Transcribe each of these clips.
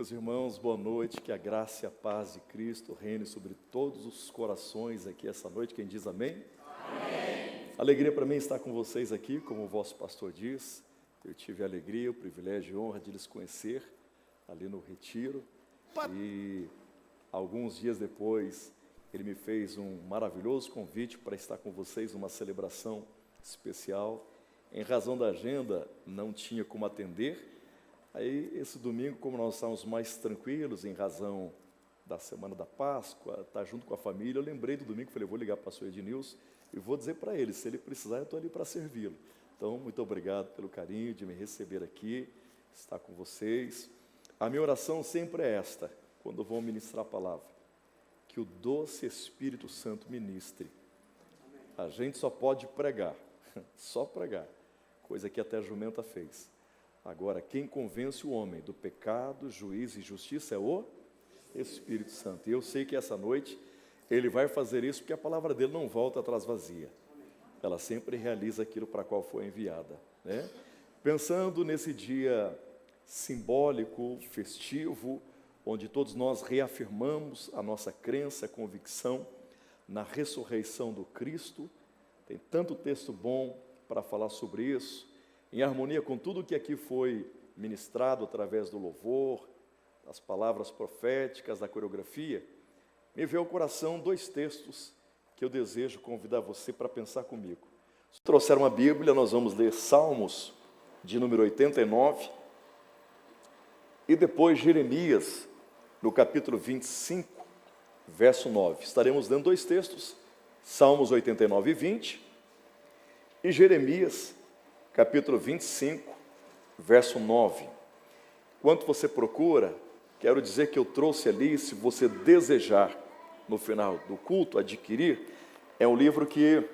Meus irmãos, boa noite, que a graça e a paz de Cristo reine sobre todos os corações aqui essa noite. Quem diz amém? Amém. Alegria para mim estar com vocês aqui, como o vosso pastor diz. Eu tive a alegria, o privilégio e a honra de lhes conhecer ali no retiro. E alguns dias depois, ele me fez um maravilhoso convite para estar com vocês numa celebração especial. Em razão da agenda, não tinha como atender. Aí, esse domingo, como nós estávamos mais tranquilos, em razão da Semana da Páscoa, estar junto com a família, eu lembrei do domingo, falei, vou ligar para o pastor Ednilson e vou dizer para ele, se ele precisar, eu estou ali para servi-lo. Então, muito obrigado pelo carinho de me receber aqui, estar com vocês. A minha oração sempre é esta, quando eu vou ministrar a palavra, que o doce Espírito Santo ministre. A gente só pode pregar, só pregar, coisa que até a jumenta fez. Agora, quem convence o homem do pecado, juízo e justiça é o Espírito Santo. E eu sei que essa noite ele vai fazer isso porque a palavra dele não volta atrás vazia. Ela sempre realiza aquilo para qual foi enviada, né? Pensando nesse dia simbólico, festivo, onde todos nós reafirmamos a nossa crença, a convicção na ressurreição do Cristo. Tem tanto texto bom para falar sobre isso. Em harmonia com tudo que aqui foi ministrado através do louvor, das palavras proféticas, da coreografia, me veio ao coração dois textos que eu desejo convidar você para pensar comigo. Se trouxer uma Bíblia, nós vamos ler Salmos, de número 89, e depois Jeremias, no capítulo 25, verso 9. Estaremos lendo dois textos, Salmos 89 e 20, e Jeremias, capítulo 25, verso 9. Enquanto você procura, quero dizer que eu trouxe ali, se você desejar, no final do culto, adquirir, é um livro que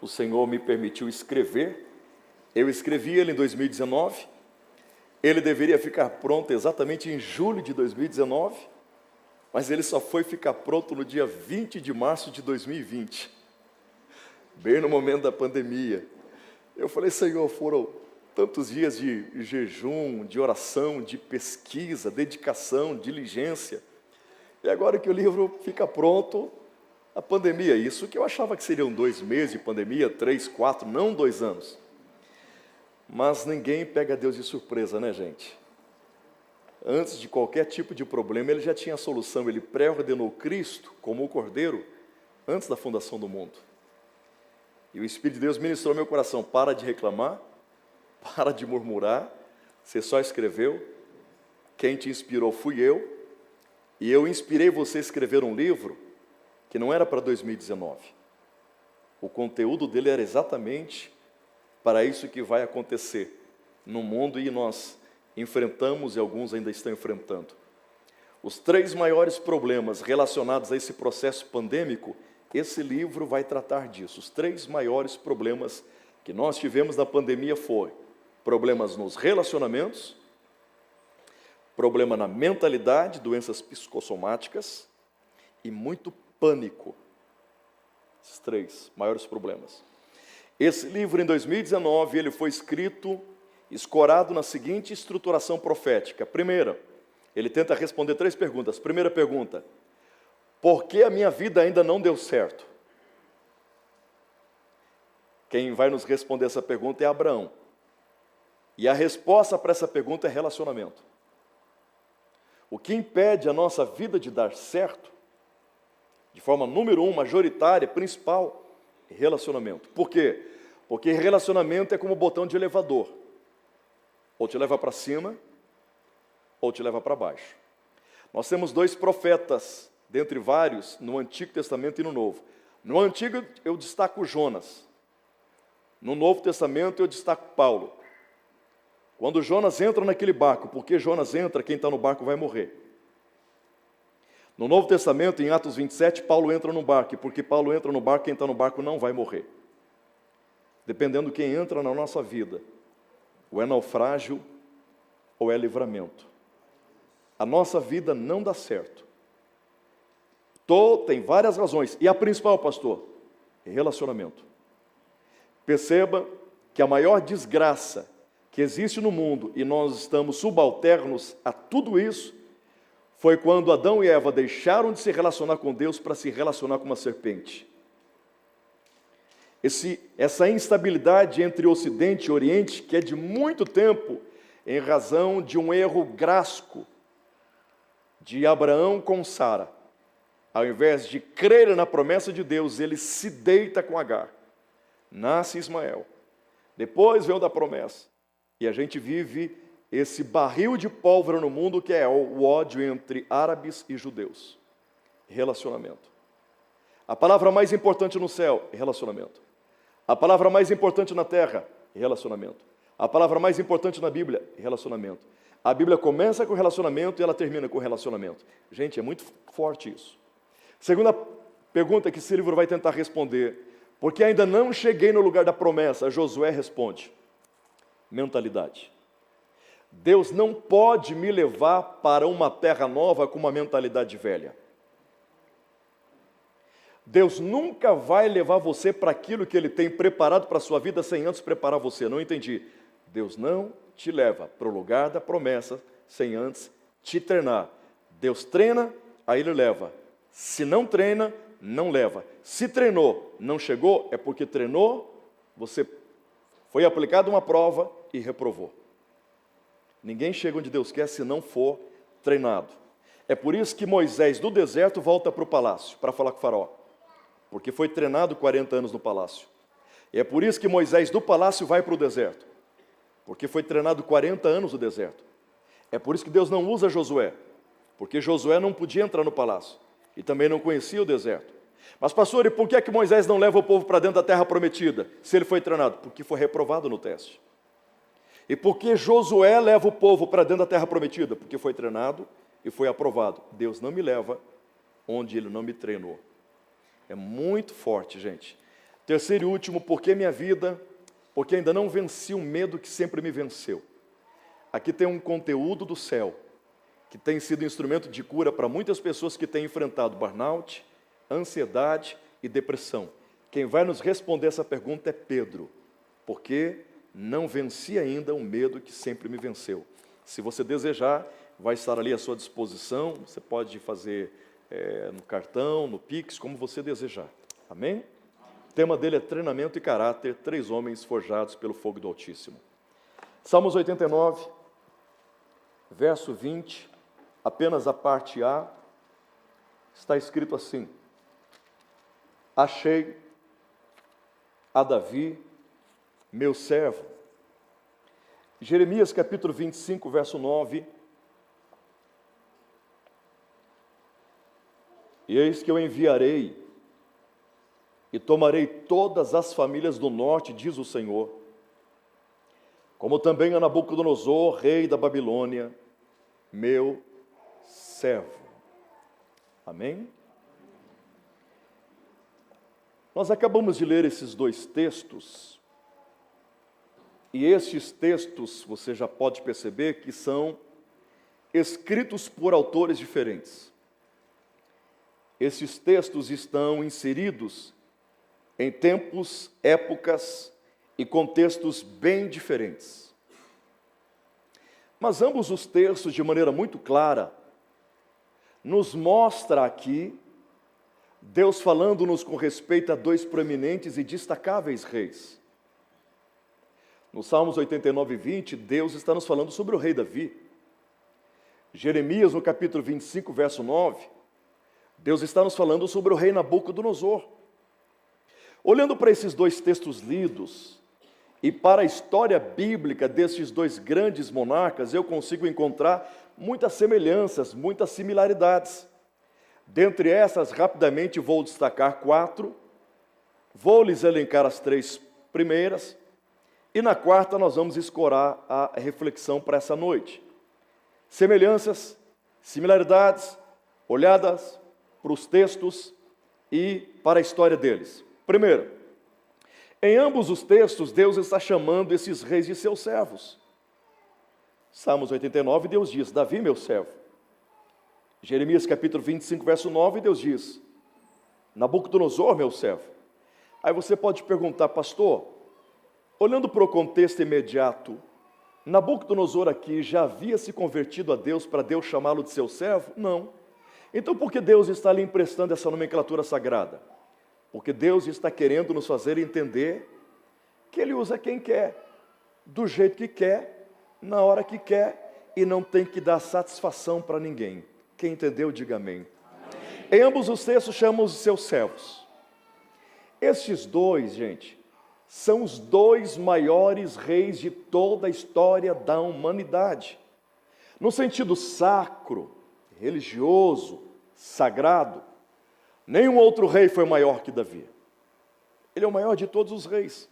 o Senhor me permitiu escrever. Eu escrevi ele em 2019, ele deveria ficar pronto exatamente em julho de 2019, mas ele só foi ficar pronto no dia 20 de março de 2020, bem no momento da pandemia. Eu falei, Senhor, foram tantos dias de jejum, de oração, de pesquisa, dedicação, diligência. E agora que o livro fica pronto, a pandemia, isso que eu achava que seriam 2 meses de pandemia, 3, 4, não 2 anos. Mas ninguém pega Deus de surpresa, né, gente? Antes de qualquer tipo de problema, ele já tinha a solução. Ele pré-ordenou Cristo como o Cordeiro antes da fundação do mundo. E o Espírito de Deus ministrou meu coração, para de reclamar, para de murmurar, você só escreveu, quem te inspirou fui eu, e eu inspirei você a escrever um livro que não era para 2019. O conteúdo dele era exatamente para isso que vai acontecer no mundo e nós enfrentamos e alguns ainda estão enfrentando. Os 3 maiores problemas relacionados a esse processo pandêmico, esse livro vai tratar disso. Os 3 maiores problemas que nós tivemos na pandemia foram problemas nos relacionamentos, problema na mentalidade, doenças psicossomáticas e muito pânico. Esses 3 maiores problemas. Esse livro, em 2019, ele foi escrito, escorado na seguinte estruturação profética. Primeira, ele tenta responder 3 perguntas. Primeira pergunta, por que a minha vida ainda não deu certo? Quem vai nos responder essa pergunta é Abraão. E a resposta para essa pergunta é relacionamento. O que impede a nossa vida de dar certo, de forma número 1, majoritária, principal, é relacionamento. Por quê? Porque relacionamento é como o botão de elevador. Ou te leva para cima, ou te leva para baixo. Nós temos 2 profetas, dentre vários, no Antigo Testamento e no Novo. No Antigo eu destaco Jonas. No Novo Testamento eu destaco Paulo. Quando Jonas entra naquele barco, porque Jonas entra, quem está no barco vai morrer. No Novo Testamento, em Atos 27, Paulo entra no barco, e porque Paulo entra no barco, quem está no barco não vai morrer. Dependendo de quem entra na nossa vida, ou é naufrágio, ou é livramento. A nossa vida não dá certo. Tem várias razões, e a principal, pastor, é relacionamento. Perceba que a maior desgraça que que existe no mundo e nós estamos subalternos a tudo isso, foi quando Adão e Eva deixaram de se relacionar com Deus para se relacionar com uma serpente. Essa instabilidade entre Ocidente e Oriente, que é de muito tempo, em razão de um erro grasco de Abraão com Sara. Ao invés de crer na promessa de Deus, ele se deita com Agar. Nasce Ismael. Depois vem o da promessa. E a gente vive esse barril de pólvora no mundo que é o ódio entre árabes e judeus. Relacionamento. A palavra mais importante no céu, relacionamento. A palavra mais importante na terra, relacionamento. A palavra mais importante na Bíblia, relacionamento. A Bíblia começa com relacionamento e ela termina com relacionamento. Gente, é muito forte isso. Segunda pergunta que esse livro vai tentar responder, porque ainda não cheguei no lugar da promessa, Josué responde: mentalidade. Deus não pode me levar para uma terra nova com uma mentalidade velha. Deus nunca vai levar você para aquilo que Ele tem preparado para a sua vida sem antes preparar você. Não entendi. Deus não te leva para o lugar da promessa sem antes te treinar. Deus treina, aí Ele leva. Se não treina, não leva. Se treinou, não chegou, é porque treinou, você foi aplicado uma prova e reprovou. Ninguém chega onde Deus quer se não for treinado. É por isso que Moisés do deserto volta para o palácio, para falar com o faraó. Porque foi treinado 40 anos no palácio. E é por isso que Moisés do palácio vai para o deserto. Porque foi treinado 40 anos no deserto. É por isso que Deus não usa Josué. Porque Josué não podia entrar no palácio. E também não conhecia o deserto. Mas pastor, e por que é que Moisés não leva o povo para dentro da terra prometida? Se ele foi treinado? Porque foi reprovado no teste. E por que Josué leva o povo para dentro da terra prometida? Porque foi treinado e foi aprovado. Deus não me leva onde Ele não me treinou. É muito forte, gente. Terceiro e último, porque minha vida, porque ainda não venci o medo que sempre me venceu. Aqui tem um conteúdo do céu, que tem sido instrumento de cura para muitas pessoas que têm enfrentado burnout, ansiedade e depressão. Quem vai nos responder essa pergunta é Pedro, porque não venci ainda o medo que sempre me venceu. Se você desejar, vai estar ali à sua disposição, você pode fazer no cartão, no Pix, como você desejar. Amém? O tema dele é treinamento e caráter, 3 homens forjados pelo fogo do Altíssimo. Salmos 89, verso 20, apenas a parte A, está escrito assim: achei a Davi, meu servo. Jeremias capítulo 25, verso 9. E eis que eu enviarei e tomarei todas as famílias do norte, diz o Senhor, como também a Nabucodonosor, rei da Babilônia, meu servo. Amém? Nós acabamos de ler esses 2 textos, e estes textos, você já pode perceber que são escritos por autores diferentes. Esses textos estão inseridos em tempos, épocas e contextos bem diferentes. Mas ambos os textos, de maneira muito clara, nos mostra aqui Deus falando-nos com respeito a 2 proeminentes e destacáveis reis. No Salmos 89 e 20, Deus está nos falando sobre o rei Davi. Jeremias, no capítulo 25, verso 9, Deus está nos falando sobre o rei Nabucodonosor. Olhando para esses 2 textos lidos e para a história bíblica desses 2 grandes monarcas, eu consigo encontrar muitas semelhanças, muitas similaridades. Dentre essas, rapidamente vou destacar 4, vou lhes elencar as 3 primeiras, e na quarta nós vamos escorar a reflexão para essa noite. Semelhanças, similaridades, olhadas para os textos e para a história deles. Primeiro, em ambos os textos, Deus está chamando esses reis de seus servos. Salmos 89, Deus diz: Davi, meu servo. Jeremias capítulo 25, verso 9, Deus diz: Nabucodonosor, meu servo. Aí você pode perguntar, pastor, olhando para o contexto imediato, Nabucodonosor aqui já havia se convertido a Deus para Deus chamá-lo de seu servo? Não. Então por que Deus está lhe emprestando essa nomenclatura sagrada? Porque Deus está querendo nos fazer entender que Ele usa quem quer, do jeito que quer, na hora que quer, e não tem que dar satisfação para ninguém. Quem entendeu, diga amém. Em ambos os textos chamamos de seus servos. Estes dois, gente, são os dois maiores reis de toda a história da humanidade. No sentido sacro, religioso, sagrado, nenhum outro rei foi maior que Davi. Ele é o maior de todos os reis.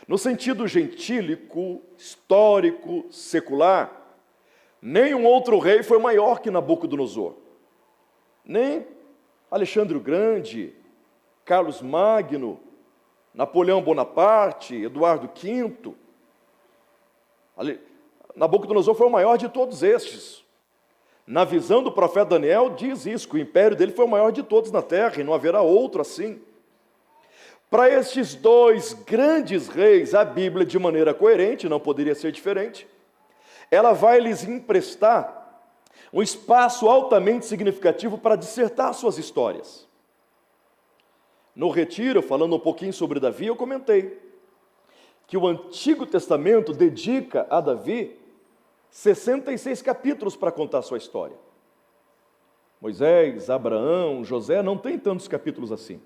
No sentido gentílico, histórico, secular, nenhum outro rei foi maior que Nabucodonosor. Nem Alexandre o Grande, Carlos Magno, Napoleão Bonaparte, Eduardo V. Nabucodonosor foi o maior de todos estes. Na visão do profeta Daniel, diz isso, que o império dele foi o maior de todos na terra, e não haverá outro assim. Para estes dois grandes reis, a Bíblia, de maneira coerente, não poderia ser diferente, ela vai lhes emprestar um espaço altamente significativo para dissertar suas histórias. No retiro, falando um pouquinho sobre Davi, eu comentei que o Antigo Testamento dedica a Davi 66 capítulos para contar sua história. Moisés, Abraão, José não tem tantos capítulos assim.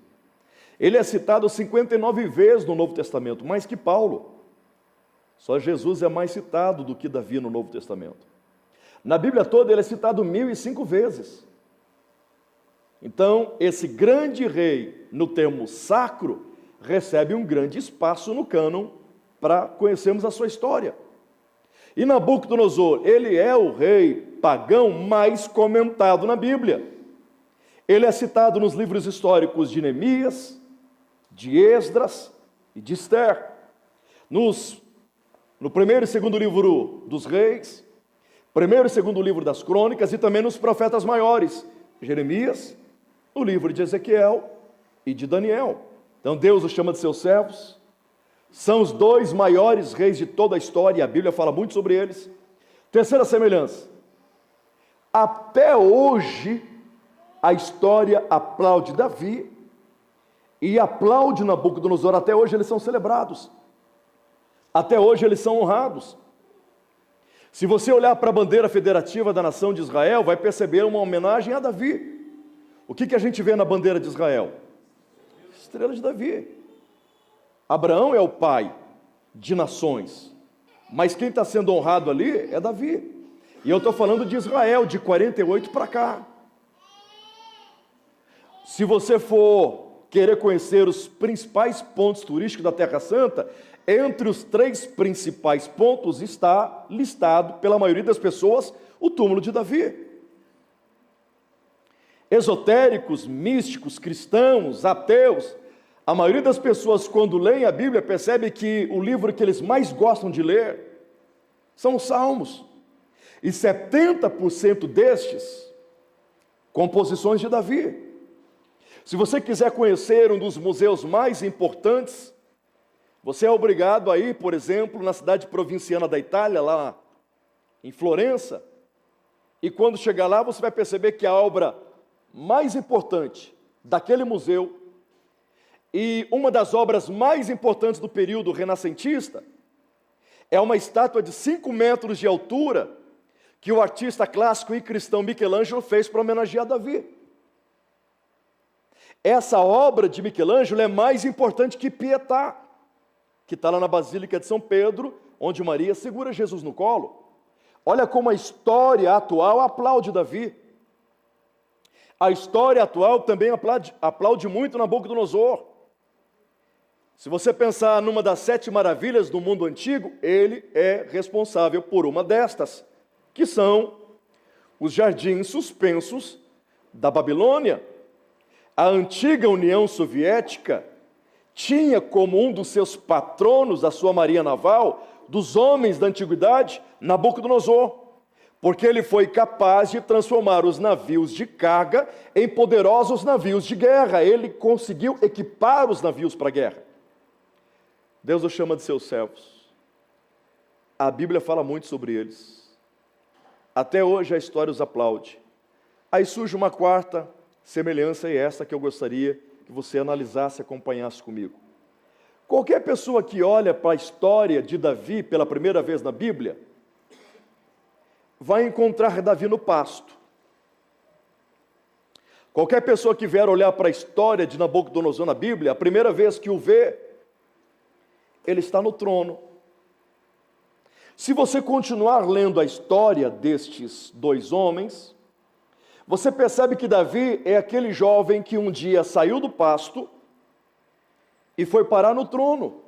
Ele é citado 59 vezes no Novo Testamento, mais que Paulo. Só Jesus é mais citado do que Davi no Novo Testamento. Na Bíblia toda ele é citado 1005 vezes. Então, esse grande rei, no termo sacro, recebe um grande espaço no cânon para conhecermos a sua história. E Nabucodonosor, ele é o rei pagão mais comentado na Bíblia. Ele é citado nos livros históricos de Neemias, de Esdras e de Esther. No primeiro e segundo livro dos reis, primeiro e segundo livro das crônicas e também nos profetas maiores, Jeremias, no livro de Ezequiel e de Daniel. Então Deus os chama de seus servos. São os dois maiores reis de toda a história, e a Bíblia fala muito sobre eles. Terceira semelhança. Até hoje, a história aplaude Davi e aplaude Nabucodonosor. Até hoje eles são celebrados. Até hoje eles são honrados. Se você olhar para a bandeira federativa da nação de Israel, vai perceber uma homenagem a Davi. O que a gente vê na bandeira de Israel? Estrela de Davi. Abraão é o pai de nações, mas quem está sendo honrado ali é Davi. E eu estou falando de Israel, de 48 para cá. Se você for querer conhecer os principais pontos turísticos da Terra Santa, entre os 3 principais pontos está listado, pela maioria das pessoas, o túmulo de Davi. Esotéricos, místicos, cristãos, ateus, a maioria das pessoas, quando leem a Bíblia, percebe que o livro que eles mais gostam de ler são os Salmos. E 70% destes, composições de Davi. Se você quiser conhecer um dos museus mais importantes, você é obrigado a ir, por exemplo, na cidade provinciana da Itália, lá em Florença, e quando chegar lá, você vai perceber que a obra mais importante daquele museu e uma das obras mais importantes do período renascentista é uma estátua de 5 metros de altura que o artista clássico e cristão Michelangelo fez para homenagear Davi. Essa obra de Michelangelo é mais importante que Pietà, que está lá na Basílica de São Pedro, onde Maria segura Jesus no colo. Olha como a história atual aplaude Davi. A história atual também aplaude muito Nabucodonosor. Se você pensar numa das 7 maravilhas do mundo antigo, ele é responsável por uma destas, que são os jardins suspensos da Babilônia. A antiga União Soviética tinha como um dos seus patronos da sua marinha naval, dos homens da antiguidade, Nabucodonosor, porque ele foi capaz de transformar os navios de carga em poderosos navios de guerra. Ele conseguiu equipar os navios para a guerra. Deus os chama de seus servos. A Bíblia fala muito sobre eles. Até hoje a história os aplaude. Aí surge uma quarta semelhança, e essa que eu gostaria que você analisasse, acompanhasse comigo. Qualquer pessoa que olha para a história de Davi pela primeira vez na Bíblia, vai encontrar Davi no pasto. Qualquer pessoa que vier olhar para a história de Nabucodonosor na Bíblia, a primeira vez que o vê, ele está no trono. Se você continuar lendo a história destes dois homens, você percebe que Davi é aquele jovem que um dia saiu do pasto e foi parar no trono.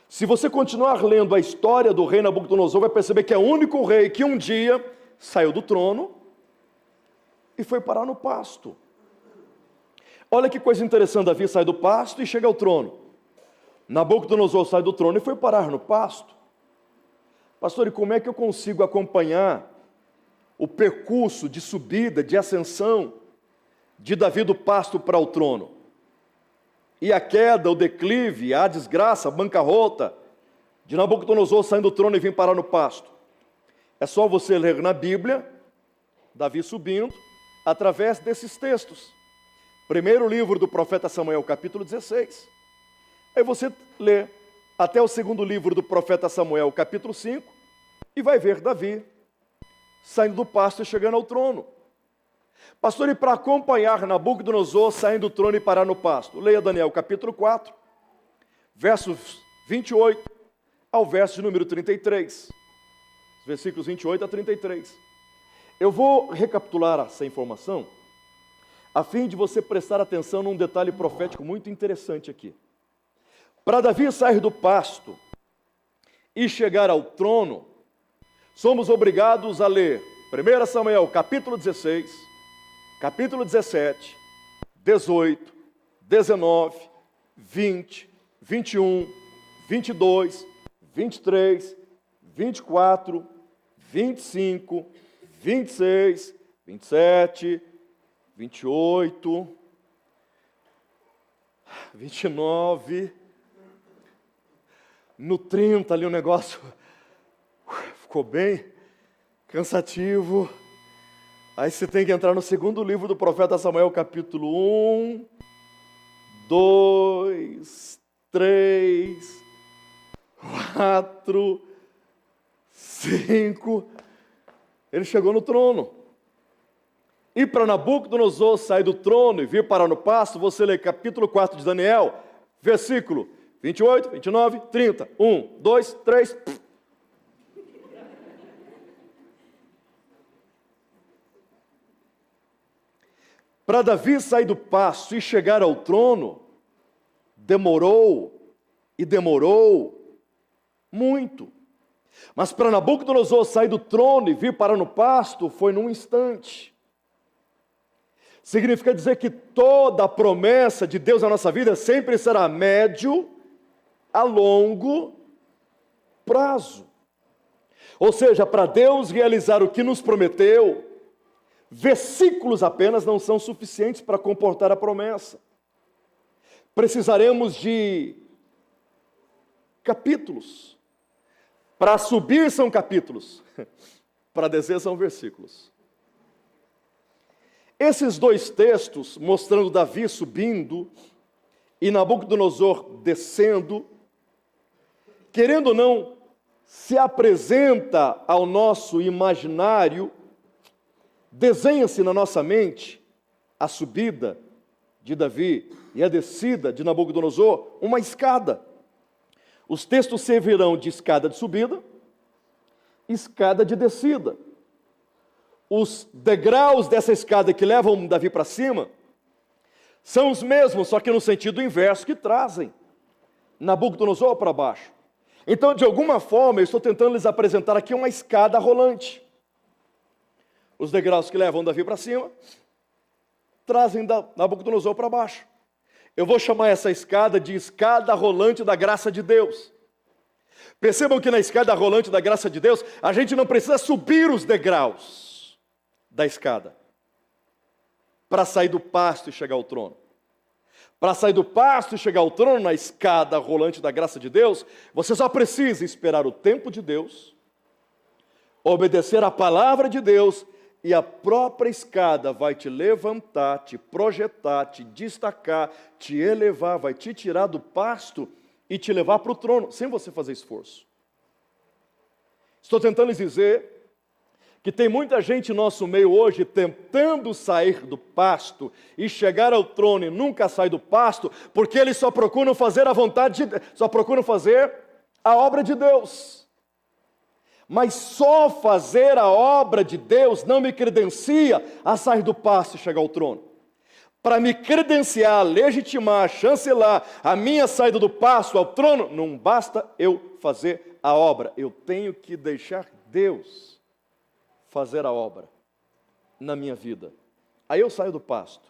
Se você continuar lendo a história do rei Nabucodonosor, vai perceber que é o único rei que um dia saiu do trono e foi parar no pasto. Olha que coisa interessante, Davi sai do pasto e chega ao trono. Nabucodonosor sai do trono e foi parar no pasto. Pastor, e como é que eu consigo acompanhar o percurso de subida, de ascensão de Davi do pasto para o trono? E a queda, o declive, a desgraça, a bancarrota de Nabucodonosor saindo do trono e vir parar no pasto. É só você ler na Bíblia, Davi subindo, através desses textos. Primeiro livro do profeta Samuel, capítulo 16. Aí você lê até o segundo livro do profeta Samuel, capítulo 5, e vai ver Davi saindo do pasto e chegando ao trono. Pastor, e para acompanhar Nabucodonosor saindo do trono e parar no pasto? Leia Daniel, capítulo 4, versos 28 ao verso de número 33. Versículos 28 a 33. Eu vou recapitular essa informação, a fim de você prestar atenção num detalhe profético muito interessante aqui. Para Davi sair do pasto e chegar ao trono, somos obrigados a ler 1 Samuel, capítulo 16, capítulo 17, 18, 19, 20, 21, 22, 23, 24, 25, 26, 27, 28, 29, no 30 ali o negócio ficou bem cansativo. Aí você tem que entrar no segundo livro do profeta Samuel, capítulo 1, 2, 3, 4, 5. Ele chegou no trono. E para Nabucodonosor sair do trono e vir parar no pasto, você lê capítulo 4 de Daniel, versículo 28, 29, 30. 1, 2, 3. Para Davi sair do pasto e chegar ao trono, demorou e demorou muito. Mas para Nabucodonosor sair do trono e vir parar no pasto, foi num instante. Significa dizer que toda a promessa de Deus na nossa vida sempre será a médio, a longo prazo. Ou seja, para Deus realizar o que nos prometeu, versículos apenas não são suficientes para comportar a promessa. Precisaremos de capítulos. Para subir são capítulos, para descer são versículos. Esses dois textos, mostrando Davi subindo e Nabucodonosor descendo, querendo ou não, se apresenta ao nosso imaginário, desenha-se na nossa mente a subida de Davi e a descida de Nabucodonosor, uma escada. Os textos servirão de escada de subida, escada de descida. Os degraus dessa escada que levam Davi para cima são os mesmos, só que no sentido inverso, que trazem Nabucodonosor para baixo. Então, de alguma forma, eu estou tentando lhes apresentar aqui uma escada rolante. Os degraus que levam Davi para cima trazem Nabucodonosor para baixo. Eu vou chamar essa escada de escada rolante da graça de Deus. Percebam que na escada rolante da graça de Deus, a gente não precisa subir os degraus da escada para sair do pasto e chegar ao trono. Para sair do pasto e chegar ao trono, na escada rolante da graça de Deus, você só precisa esperar o tempo de Deus, obedecer à palavra de Deus, e a própria escada vai te levantar, te projetar, te destacar, te elevar, vai te tirar do pasto e te levar para o trono, sem você fazer esforço. Estou tentando lhes dizer que tem muita gente no nosso meio hoje tentando sair do pasto e chegar ao trono e nunca sai do pasto, porque eles só procuram fazer a vontade de Deus, só procuram fazer a obra de Deus. Mas só fazer a obra de Deus não me credencia a sair do pasto e chegar ao trono. Para me credenciar, legitimar, chancelar a minha saída do pasto ao trono, não basta eu fazer a obra, eu tenho que deixar Deus fazer a obra na minha vida. Aí eu saio do pasto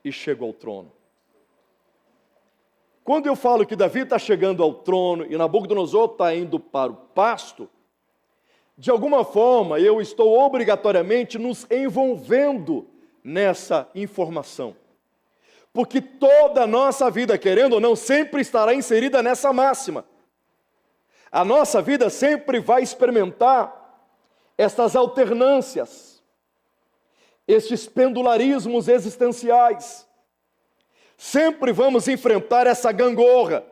e chego ao trono. Quando eu falo que Davi está chegando ao trono e Nabucodonosor está indo para o pasto, de alguma forma eu estou obrigatoriamente nos envolvendo nessa informação. Porque toda a nossa vida, querendo ou não, sempre estará inserida nessa máxima. A nossa vida sempre vai experimentar estas alternâncias, estes pendularismos existenciais. Sempre vamos enfrentar essa gangorra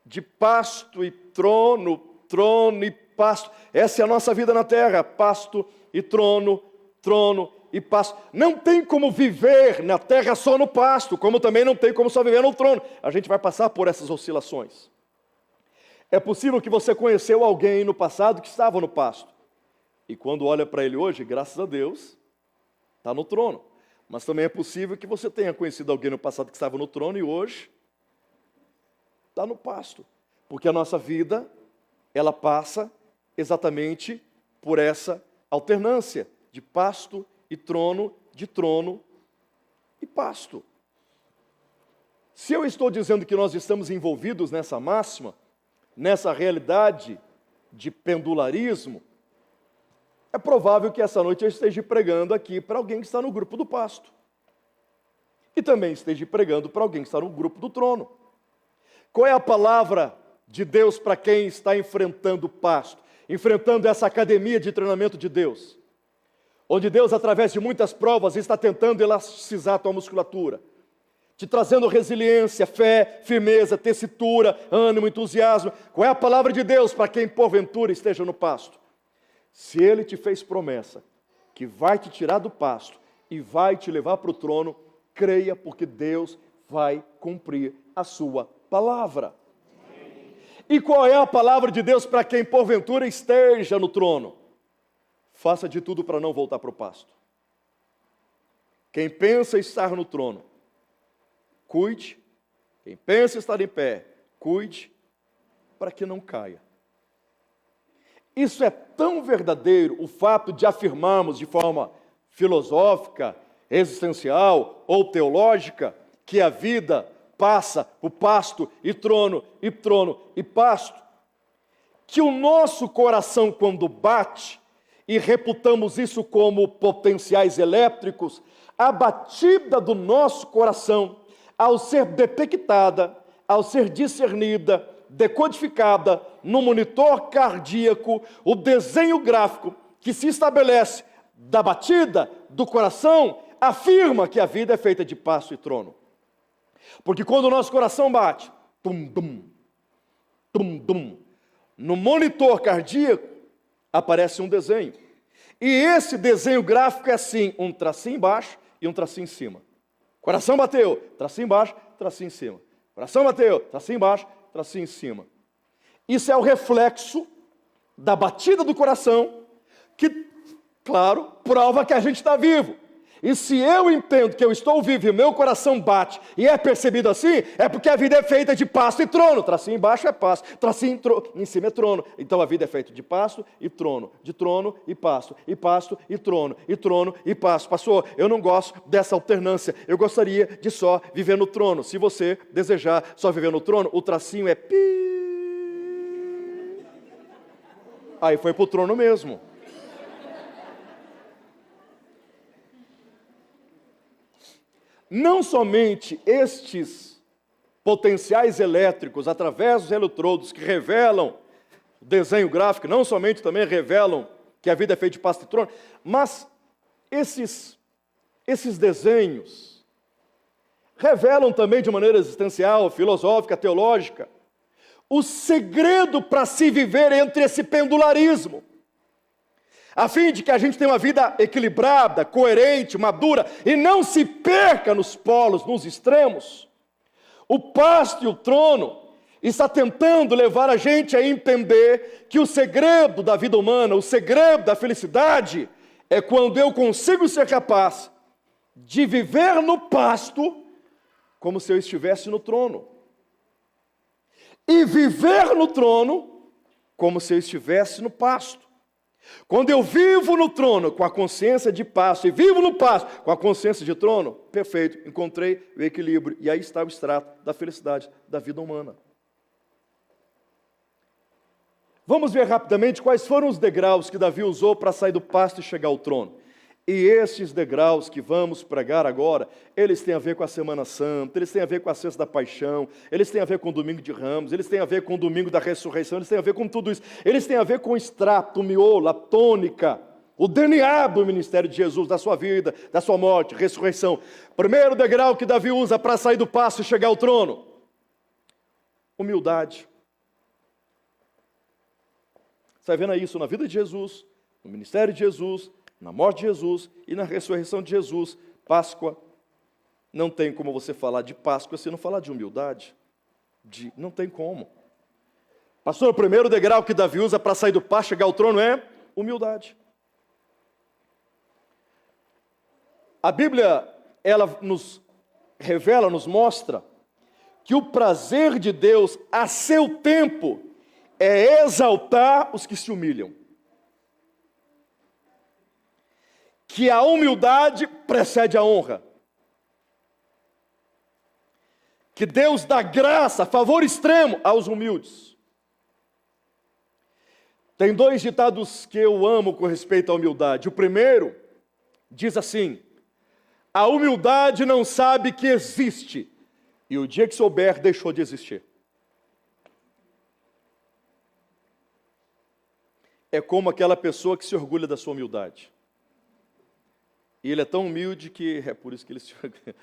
de pasto e trono, trono e pasto. Essa é a nossa vida na terra, pasto e trono, trono e pasto. Não tem como viver na terra só no pasto, como também não tem como só viver no trono. A gente vai passar por essas oscilações. É possível que você conheceu alguém no passado que estava no pasto. E quando olha para ele hoje, graças a Deus, está no trono. Mas também é possível que você tenha conhecido alguém no passado que estava no trono e hoje está no pasto. Porque a nossa vida, ela passa exatamente por essa alternância de pasto e trono, de trono e pasto. Se eu estou dizendo que nós estamos envolvidos nessa máxima, nessa realidade de pendularismo, é provável que essa noite eu esteja pregando aqui para alguém que está no grupo do pasto. E também esteja pregando para alguém que está no grupo do trono. Qual é a palavra de Deus para quem está enfrentando o pasto? Enfrentando essa academia de treinamento de Deus. Onde Deus, através de muitas provas, está tentando elasticizar a tua musculatura. Te trazendo resiliência, fé, firmeza, tessitura, ânimo, entusiasmo. Qual é a palavra de Deus para quem porventura esteja no pasto? Se Ele te fez promessa que vai te tirar do pasto e vai te levar para o trono, creia, porque Deus vai cumprir a sua palavra. E qual é a palavra de Deus para quem porventura esteja no trono? Faça de tudo para não voltar para o pasto. Quem pensa estar no trono, cuide. Quem pensa estar em pé, cuide para que não caia. Isso é tão verdadeiro, o fato de afirmarmos de forma filosófica, existencial ou teológica, que a vida passa por pasto e trono e pasto, que o nosso coração, quando bate, e reputamos isso como potenciais elétricos, a batida do nosso coração, ao ser detectada, ao ser discernida, decodificada no monitor cardíaco, o desenho gráfico que se estabelece da batida do coração, afirma que a vida é feita de pasto e trono. Porque quando o nosso coração bate, tum, tum, tum, tum, no monitor cardíaco aparece um desenho. E esse desenho gráfico é assim, um tracinho embaixo e um tracinho em cima. Coração bateu, tracinho embaixo, tracinho em cima. Coração bateu, tracinho embaixo, tracinho em cima. Isso é o reflexo da batida do coração, que, claro, prova que a gente está vivo. E se eu entendo que eu estou vivo e meu coração bate e é percebido assim, é porque a vida é feita de pasto e trono. Tracinho embaixo é pasto, tracinho em cima é trono. Então a vida é feita de pasto e trono, de trono e pasto e trono e pasto. Pastor, eu não gosto dessa alternância. Eu gostaria de só viver no trono. Se você desejar só viver no trono, o tracinho é pi. Aí foi para o trono mesmo. não somente estes potenciais elétricos, através dos eletrodos que revelam o desenho gráfico, não somente também revelam que a vida é feita de pasta e trono, mas esses desenhos revelam também de maneira existencial, filosófica, teológica, o segredo para se viver entre esse pendularismo, a fim de que a gente tenha uma vida equilibrada, coerente, madura, e não se perca nos polos, nos extremos. O pasto e o trono está tentando levar a gente a entender que o segredo da vida humana, o segredo da felicidade, é quando eu consigo ser capaz de viver no pasto como se eu estivesse no trono. E viver no trono como se eu estivesse no pasto. Quando eu vivo no trono com a consciência de pasto e vivo no pasto com a consciência de trono, perfeito, encontrei o equilíbrio. E aí está o extrato da felicidade da vida humana. Vamos ver rapidamente quais foram os degraus que Davi usou para sair do pasto e chegar ao trono. E esses degraus que vamos pregar agora, eles têm a ver com a Semana Santa, eles têm a ver com a Sexta da Paixão, eles têm a ver com o Domingo de Ramos, eles têm a ver com o Domingo da Ressurreição, eles têm a ver com tudo isso. Eles têm a ver com o extrato, o miolo, a tônica, o DNA do ministério de Jesus, da sua vida, da sua morte, ressurreição. Primeiro degrau que Davi usa para sair do pasto e chegar ao trono: humildade. Você vai vendo isso na vida de Jesus, no ministério de Jesus, na morte de Jesus e na ressurreição de Jesus. Páscoa, não tem como você falar de Páscoa se não falar de humildade. Não tem como. Pastor, o primeiro degrau que Davi usa para sair do pasto, chegar ao trono é humildade. A Bíblia, ela nos revela, nos mostra que o prazer de Deus a seu tempo é exaltar os que se humilham. Que a humildade precede a honra. Que Deus dá graça, favor extremo aos humildes. Tem dois ditados que eu amo com respeito à humildade. O primeiro diz assim: a humildade não sabe que existe, e o dia que souber, deixou de existir. É como aquela pessoa que se orgulha da sua humildade. E ele é tão humilde que é por isso que ele se orgulha.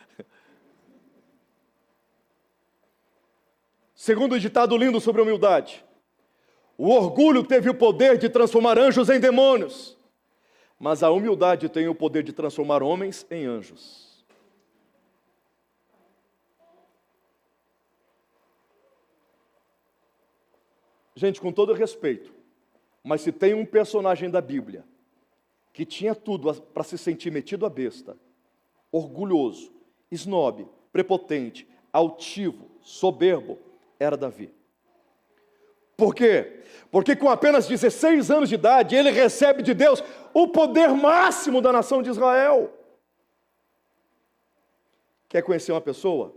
Segundo ditado lindo sobre a humildade: o orgulho teve o poder de transformar anjos em demônios, mas a humildade tem o poder de transformar homens em anjos. Gente, com todo respeito, mas se tem um personagem da Bíblia que tinha tudo para se sentir metido a besta, orgulhoso, esnobe, prepotente, altivo, soberbo, era Davi. Por quê? Porque com apenas 16 anos de idade, ele recebe de Deus o poder máximo da nação de Israel. Quer conhecer uma pessoa?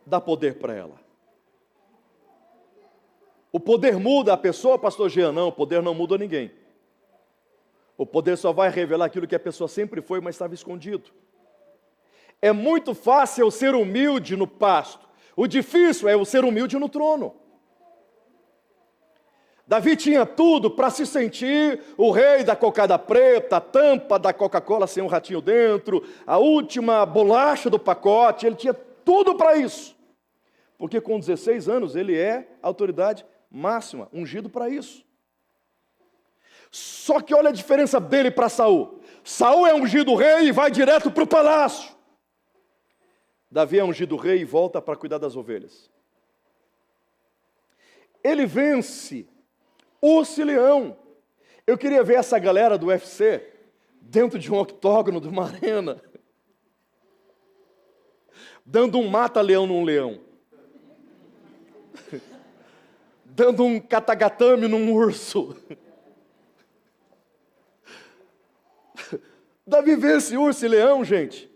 Dá poder para ela. O poder muda a pessoa, pastor Jean? Não, o poder não muda ninguém. O poder só vai revelar aquilo que a pessoa sempre foi, mas estava escondido. É muito fácil eu ser humilde no pasto. O difícil é eu ser humilde no trono. Davi tinha tudo para se sentir o rei da cocada preta, a tampa da Coca-Cola sem um ratinho dentro, a última bolacha do pacote. Ele tinha tudo para isso. Porque com 16 anos ele é autoridade máxima, ungido para isso. Só que olha a diferença dele para Saul. Saul é ungido rei e vai direto para o palácio. Davi é ungido rei e volta para cuidar das ovelhas. Ele vence urso e leão. Eu queria ver essa galera do UFC dentro de um octógono de uma arena, dando um mata-leão num leão, dando um katagatame num urso. Davi vence urso e leão, gente.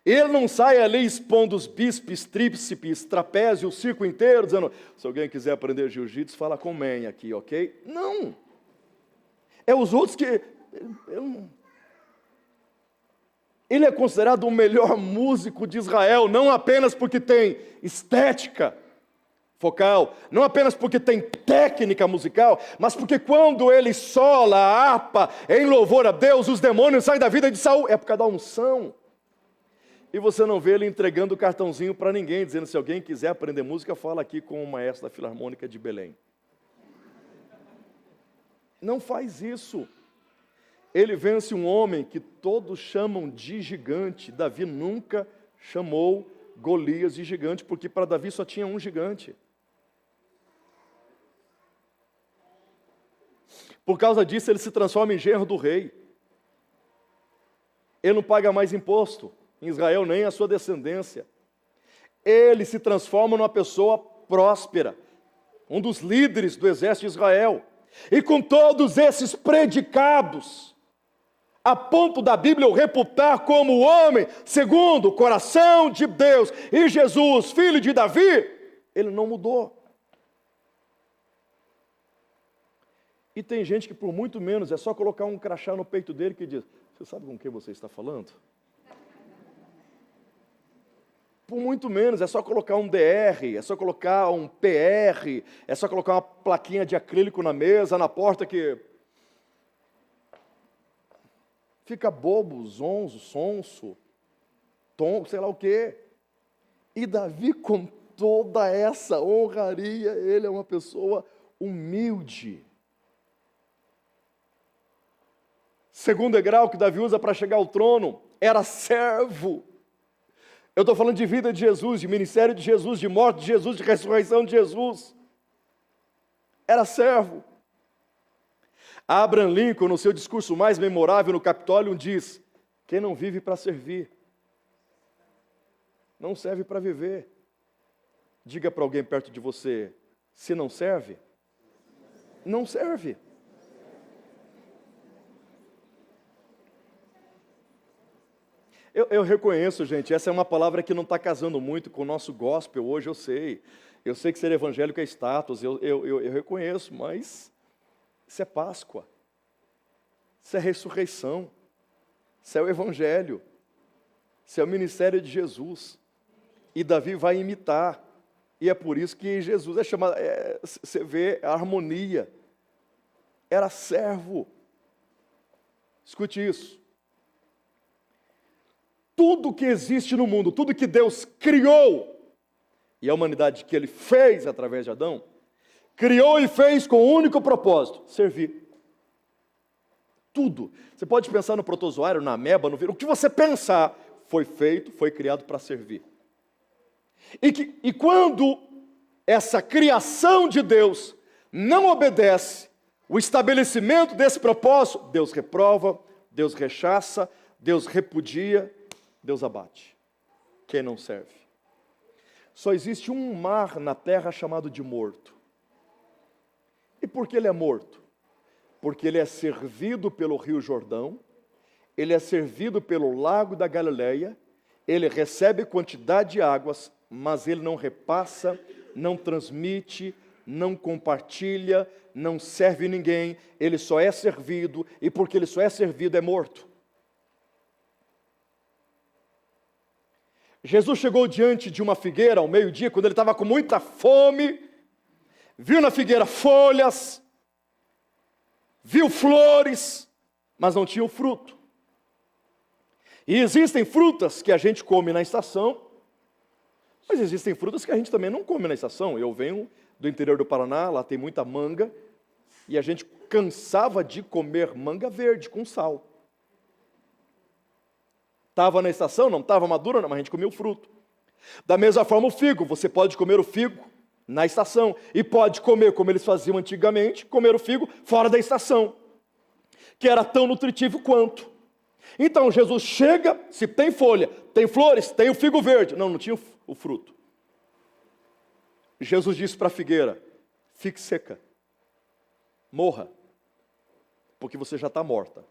Ele não sai ali expondo os bíceps, tríceps, trapézio, o circo inteiro, dizendo: se alguém quiser aprender jiu-jitsu, fala com o man aqui, ok? Não. É os outros que... Ele é considerado o melhor músico de Israel, não apenas porque tem estética vocal, não apenas porque tem técnica musical, mas porque quando ele sola a harpa em louvor a Deus, os demônios saem da vida de Saul. É por causa da unção. E você não vê ele entregando o cartãozinho para ninguém, dizendo: se alguém quiser aprender música, fala aqui com o maestro da Filarmônica de Belém. Não faz isso. Ele vence um homem que todos chamam de gigante. Davi nunca chamou Golias de gigante, porque para Davi só tinha um gigante. Por causa disso, ele se transforma em genro do rei. Ele não paga mais imposto em Israel, nem a sua descendência. Ele se transforma numa pessoa próspera, um dos líderes do exército de Israel. E com todos esses predicados, a ponto da Bíblia o reputar como o homem segundo o coração de Deus, e Jesus, filho de Davi, ele não mudou. E tem gente que por muito menos é só colocar um crachá no peito dele que diz: você sabe com quem você está falando? Por muito menos é só colocar um DR, é só colocar um PR, é só colocar uma plaquinha de acrílico na mesa, na porta, que fica bobo, zonzo, sonso, tonto, sei lá o quê. E Davi, com toda essa honraria, ele é uma pessoa humilde. Segundo degrau que Davi usa para chegar ao trono, era servo. Eu estou falando de vida de Jesus, de ministério de Jesus, de morte de Jesus, de ressurreição de Jesus. Era servo. Abraham Lincoln, no seu discurso mais memorável no Capitólio, diz: quem não vive para servir, não serve para viver. Diga para alguém perto de você: se não serve, não serve. Eu reconheço, gente, essa é uma palavra que não está casando muito com o nosso gospel hoje, eu sei. Eu sei que ser evangélico é status, eu reconheço, mas isso é Páscoa, isso é ressurreição, isso é o Evangelho, isso é o ministério de Jesus. E Davi vai imitar, e é por isso que Jesus é chamado, você vê a harmonia, era servo. Escute isso. Tudo que existe no mundo, tudo que Deus criou, e a humanidade que Ele fez através de Adão, criou e fez com o único propósito: servir. Tudo. Você pode pensar no protozoário, na ameba, no vírus, o que você pensar, foi feito, foi criado para servir. E quando essa criação de Deus não obedece o estabelecimento desse propósito, Deus reprova, Deus rechaça, Deus repudia, Deus abate quem não serve. Só existe um mar na terra chamado de morto. E por que ele é morto? Porque ele é servido pelo Rio Jordão, ele é servido pelo Lago da Galileia, ele recebe quantidade de águas, mas ele não repassa, não transmite, não compartilha, não serve ninguém, ele só é servido, e porque ele só é servido é morto. Jesus chegou diante de uma figueira ao meio-dia, quando ele estava com muita fome, viu na figueira folhas, viu flores, mas não tinha o fruto. E existem frutas que a gente come na estação, mas existem frutas que a gente também não come na estação. Eu venho do interior do Paraná, lá tem muita manga, e a gente cansava de comer manga verde com sal. Estava na estação, não estava madura, não, mas a gente comia o fruto. Da mesma forma o figo, você pode comer o figo na estação, e pode comer, como eles faziam antigamente, comer o figo fora da estação, que era tão nutritivo quanto. Então Jesus chega, se tem folha, tem flores, tem o figo verde. Não tinha o fruto. Jesus disse para a figueira: fique seca, morra, porque você já está morta.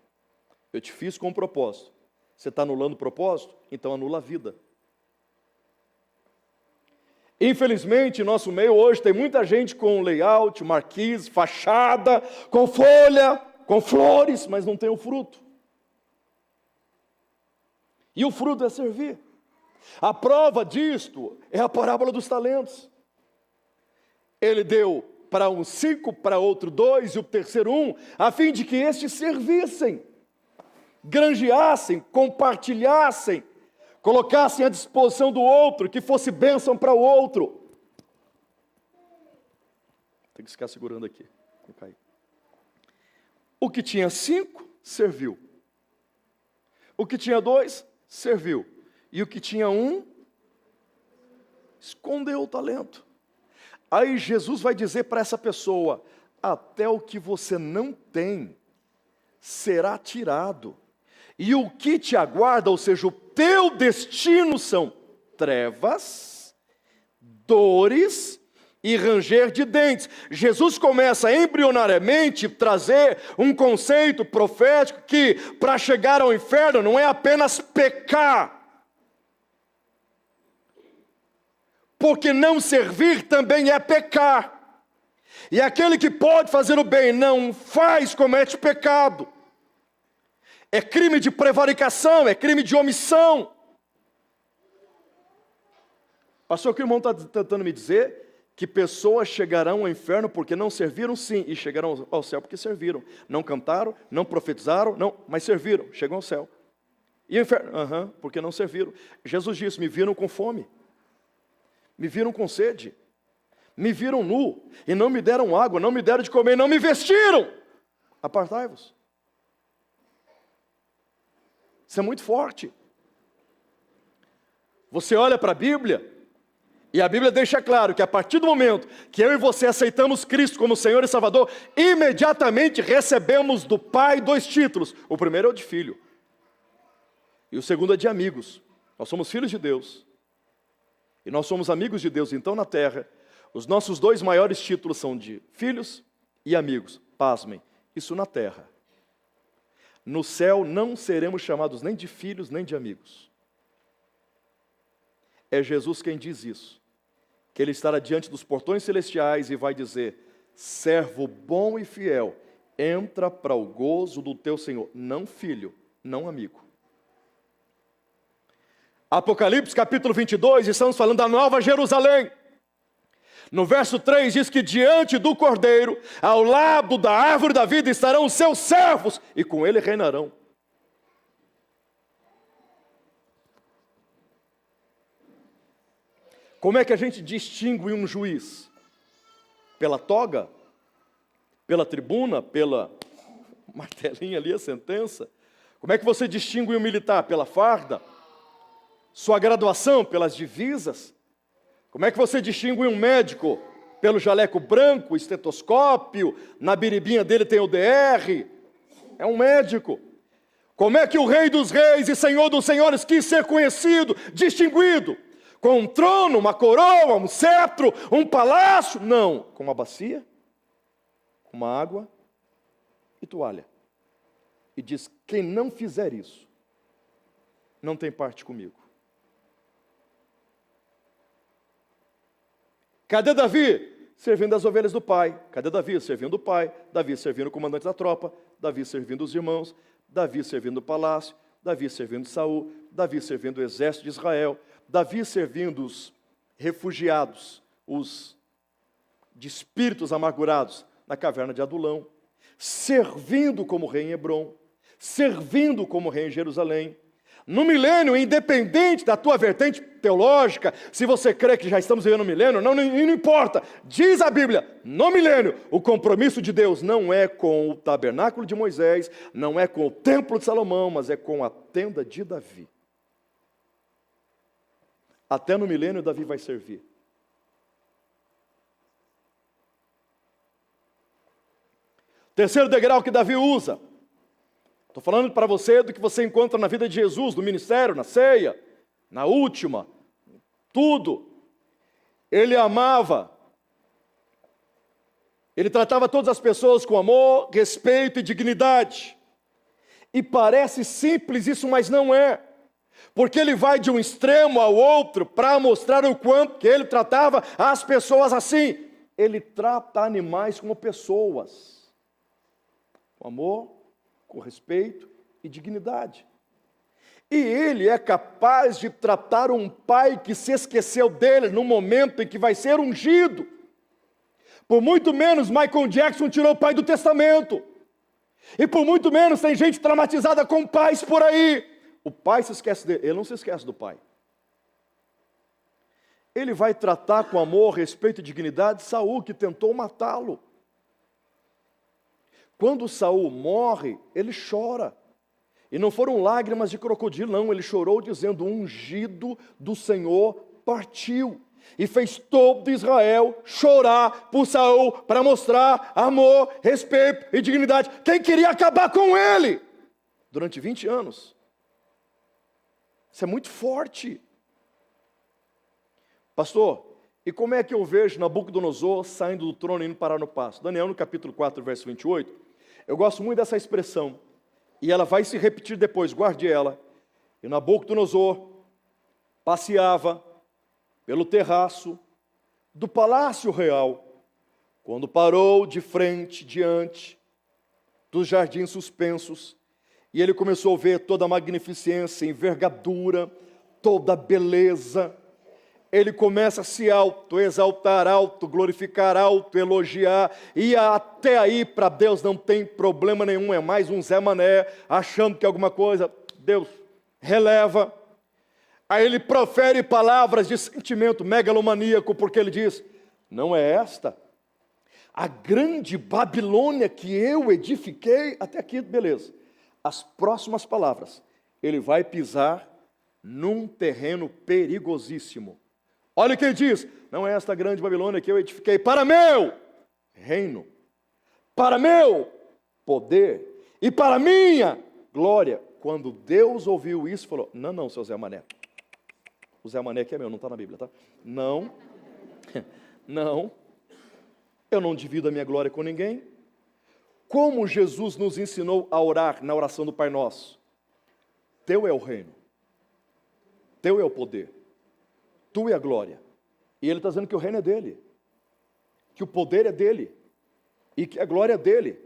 Eu te fiz com um propósito. Você está anulando o propósito? Então anula a vida. Infelizmente, em nosso meio hoje tem muita gente com layout, marquise, fachada, com folha, com flores, mas não tem o fruto. E o fruto é servir. A prova disto é a parábola dos talentos. Ele deu para um 5, para outro 2 e o terceiro 1, a fim de que estes servissem, granjeassem, compartilhassem, colocassem à disposição do outro, que fosse bênção para o outro. Tem que ficar segurando aqui. Vou cair. O que tinha 5, serviu. O que tinha 2, serviu. E o que tinha 1, escondeu o talento. Aí Jesus vai dizer para essa pessoa: até o que você não tem será tirado. E o que te aguarda, ou seja, o teu destino, são trevas, dores e ranger de dentes. Jesus começa embrionariamente a trazer um conceito profético que, para chegar ao inferno, não é apenas pecar, porque não servir também é pecar. E aquele que pode fazer o bem não faz, comete pecado. É crime de prevaricação, é crime de omissão. Pastor, o que o irmão está tentando me dizer? Que pessoas chegarão ao inferno porque não serviram, sim, e chegarão ao céu porque serviram. Não cantaram, não profetizaram, não, mas serviram, chegam ao céu. E o inferno? Porque não serviram. Jesus disse: me viram com fome, me viram com sede, me viram nu, e não me deram água, não me deram de comer, não me vestiram. Apartai-vos. Isso é muito forte. Você olha para a Bíblia, e a Bíblia deixa claro que a partir do momento que eu e você aceitamos Cristo como Senhor e Salvador, imediatamente recebemos do Pai 2 títulos. O primeiro é o de filho, e o segundo é de amigos. Nós somos filhos de Deus, e nós somos amigos de Deus. Então, na terra, os nossos 2 maiores títulos são de filhos e amigos. Pasmem, isso na terra. No céu não seremos chamados nem de filhos, nem de amigos. É Jesus quem diz isso, que Ele estará diante dos portões celestiais e vai dizer: servo bom e fiel, entra para o gozo do teu Senhor. Não filho, não amigo. Apocalipse capítulo 22, estamos falando da Nova Jerusalém. No verso 3 diz que diante do Cordeiro, ao lado da árvore da vida, estarão os seus servos, e com ele reinarão. Como é que a gente distingue um juiz? Pela toga? Pela tribuna? Pela martelinha ali, a sentença? Como é que você distingue um militar? Pela farda? Sua graduação? Pelas divisas? Como é que você distingue um médico? Pelo jaleco branco, estetoscópio, na biribinha dele tem o DR. É um médico. Como é que o Rei dos Reis e Senhor dos Senhores quis ser conhecido, distinguido? Com um trono, uma coroa, um cetro, um palácio? Não, com uma bacia, uma água e toalha. E diz: quem não fizer isso, não tem parte comigo. Cadê Davi? Servindo as ovelhas do pai. Cadê Davi? Servindo o pai. Davi servindo o comandante da tropa. Davi servindo os irmãos. Davi servindo o palácio. Davi servindo Saul. Davi servindo o exército de Israel. Davi servindo os refugiados, os de espíritos amargurados na caverna de Adulão. Servindo como rei em Hebrom. Servindo como rei em Jerusalém. No milênio, independente da tua vertente teológica, se você crê que já estamos vivendo no milênio, não importa. Diz a Bíblia, no milênio, o compromisso de Deus não é com o tabernáculo de Moisés, não é com o templo de Salomão, mas é com a tenda de Davi. Até no milênio, Davi vai servir. Terceiro degrau que Davi usa. Estou falando para você do que você encontra na vida de Jesus, no ministério, na ceia, na última, tudo. Ele amava, ele tratava todas as pessoas com amor, respeito e dignidade. E parece simples isso, mas não é. Porque ele vai de um extremo ao outro para mostrar o quanto que ele tratava as pessoas assim. Ele trata animais como pessoas, com amor, com respeito e dignidade. E ele é capaz de tratar um pai que se esqueceu dele no momento em que vai ser ungido. Por muito menos Michael Jackson tirou o pai do testamento. E por muito menos tem gente traumatizada com pais por aí. O pai se esquece dele, ele não se esquece do pai. Ele vai tratar com amor, respeito e dignidade Saul, que tentou matá-lo. Quando Saul morre, ele chora. E não foram lágrimas de crocodilo, não. Ele chorou dizendo: o ungido do Senhor partiu. E fez todo Israel chorar por Saul, para mostrar amor, respeito e dignidade. Quem queria acabar com ele? Durante 20 anos. Isso é muito forte. Pastor, e como é que eu vejo Nabucodonosor saindo do trono e indo parar no pasto? Daniel, no capítulo 4, verso 28, eu gosto muito dessa expressão, e ela vai se repetir depois, guarde ela. E Nabucodonosor passeava pelo terraço do palácio real, quando parou de frente, diante dos jardins suspensos, e ele começou a ver toda a magnificência, envergadura, toda a beleza. Ele começa a se auto-exaltar, auto-glorificar, auto-elogiar, e até aí para Deus não tem problema nenhum, é mais um Zé Mané, achando que alguma coisa, Deus releva. Aí ele profere palavras de sentimento megalomaníaco, porque ele diz: não é esta a grande Babilônia que eu edifiquei? Até aqui, beleza. As próximas palavras, ele vai pisar num terreno perigosíssimo. Olha o que ele diz: não é esta grande Babilônia que eu edifiquei para meu reino, para meu poder e para minha glória. Quando Deus ouviu isso, falou: não, seu Zé Mané. O Zé Mané aqui é meu, não está na Bíblia, tá? Não, eu não divido a minha glória com ninguém. Como Jesus nos ensinou a orar na oração do Pai Nosso: teu é o reino, teu é o poder, tu é a glória. E ele está dizendo que o reino é dele, que o poder é dele, e que a glória é dele.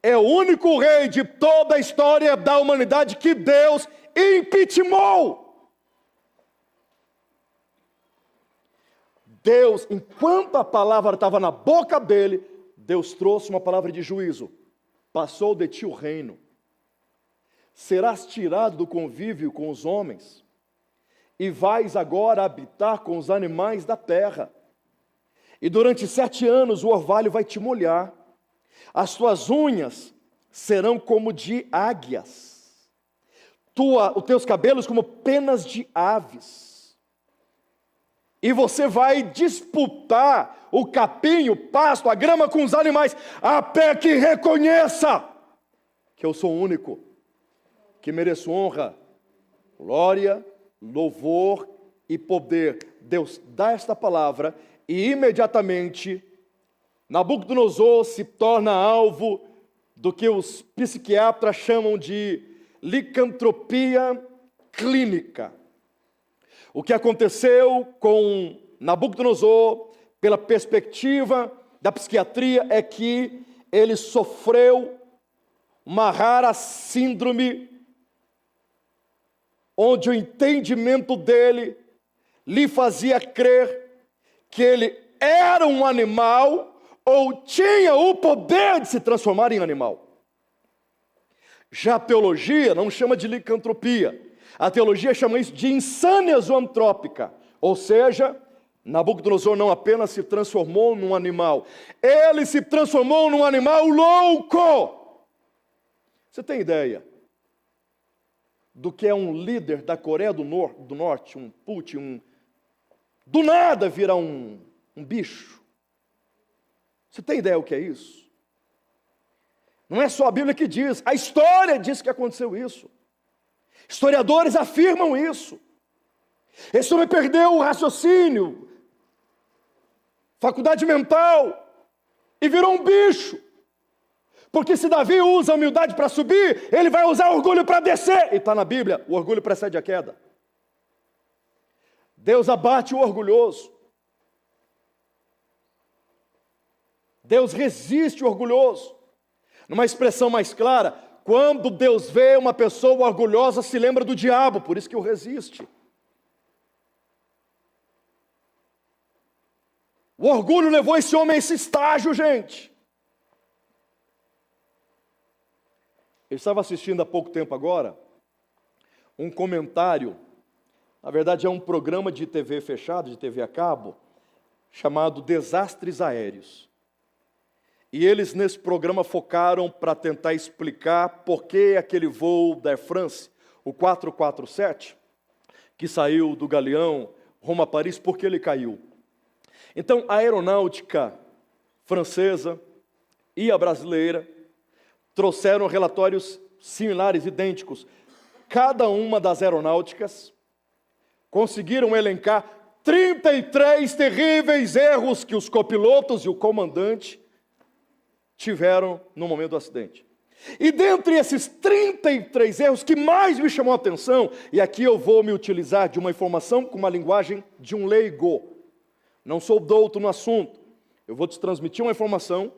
É o único rei de toda a história da humanidade que Deus impeachmentou. Deus, enquanto a palavra estava na boca dele, Deus trouxe uma palavra de juízo: passou de ti o reino, serás tirado do convívio com os homens, e vais agora habitar com os animais da terra, e durante 7 anos o orvalho vai te molhar, as tuas unhas serão como de águias, os teus cabelos como penas de aves, e você vai disputar o capim, o pasto, a grama com os animais, até que reconheça que eu sou o único que mereço honra, glória, louvor e poder. Deus dá esta palavra e imediatamente Nabucodonosor se torna alvo do que os psiquiatras chamam de licantropia clínica. O que aconteceu com Nabucodonosor, pela perspectiva da psiquiatria, é que ele sofreu uma rara síndrome, onde o entendimento dele lhe fazia crer que ele era um animal ou tinha o poder de se transformar em animal. Já a teologia não chama de licantropia. A teologia chama isso de insânia zoantrópica. Ou seja, Nabucodonosor não apenas se transformou num animal, ele se transformou num animal louco. Você tem ideia do que é um líder da Coreia do Norte, um Putin, do nada vira um bicho? Você tem ideia o que é isso? Não é só a Bíblia que diz, a história diz que aconteceu isso. Historiadores afirmam isso. Esse homem perdeu o raciocínio, faculdade mental, e virou um bicho. Porque se Davi usa a humildade para subir, ele vai usar orgulho para descer. E está na Bíblia, o orgulho precede a queda. Deus abate o orgulhoso. Deus resiste o orgulhoso. Numa expressão mais clara, Quando Deus vê uma pessoa orgulhosa, se lembra do diabo, por isso que o resiste. O orgulho levou esse homem a esse estágio, gente. Eu estava assistindo há pouco tempo agora um comentário, na verdade é um programa de TV fechado, de TV a cabo, chamado Desastres Aéreos. E eles nesse programa focaram para tentar explicar por que aquele voo da Air France, o 447, que saiu do Galeão rumo a Paris, por que ele caiu. Então a aeronáutica francesa e a brasileira trouxeram relatórios similares, idênticos. Cada uma das aeronáuticas conseguiram elencar 33 terríveis erros que os copilotos e o comandante tiveram no momento do acidente. E dentre esses 33 erros, que mais me chamou a atenção, e aqui eu vou me utilizar de uma informação com uma linguagem de um leigo, não sou douto no assunto, eu vou te transmitir uma informação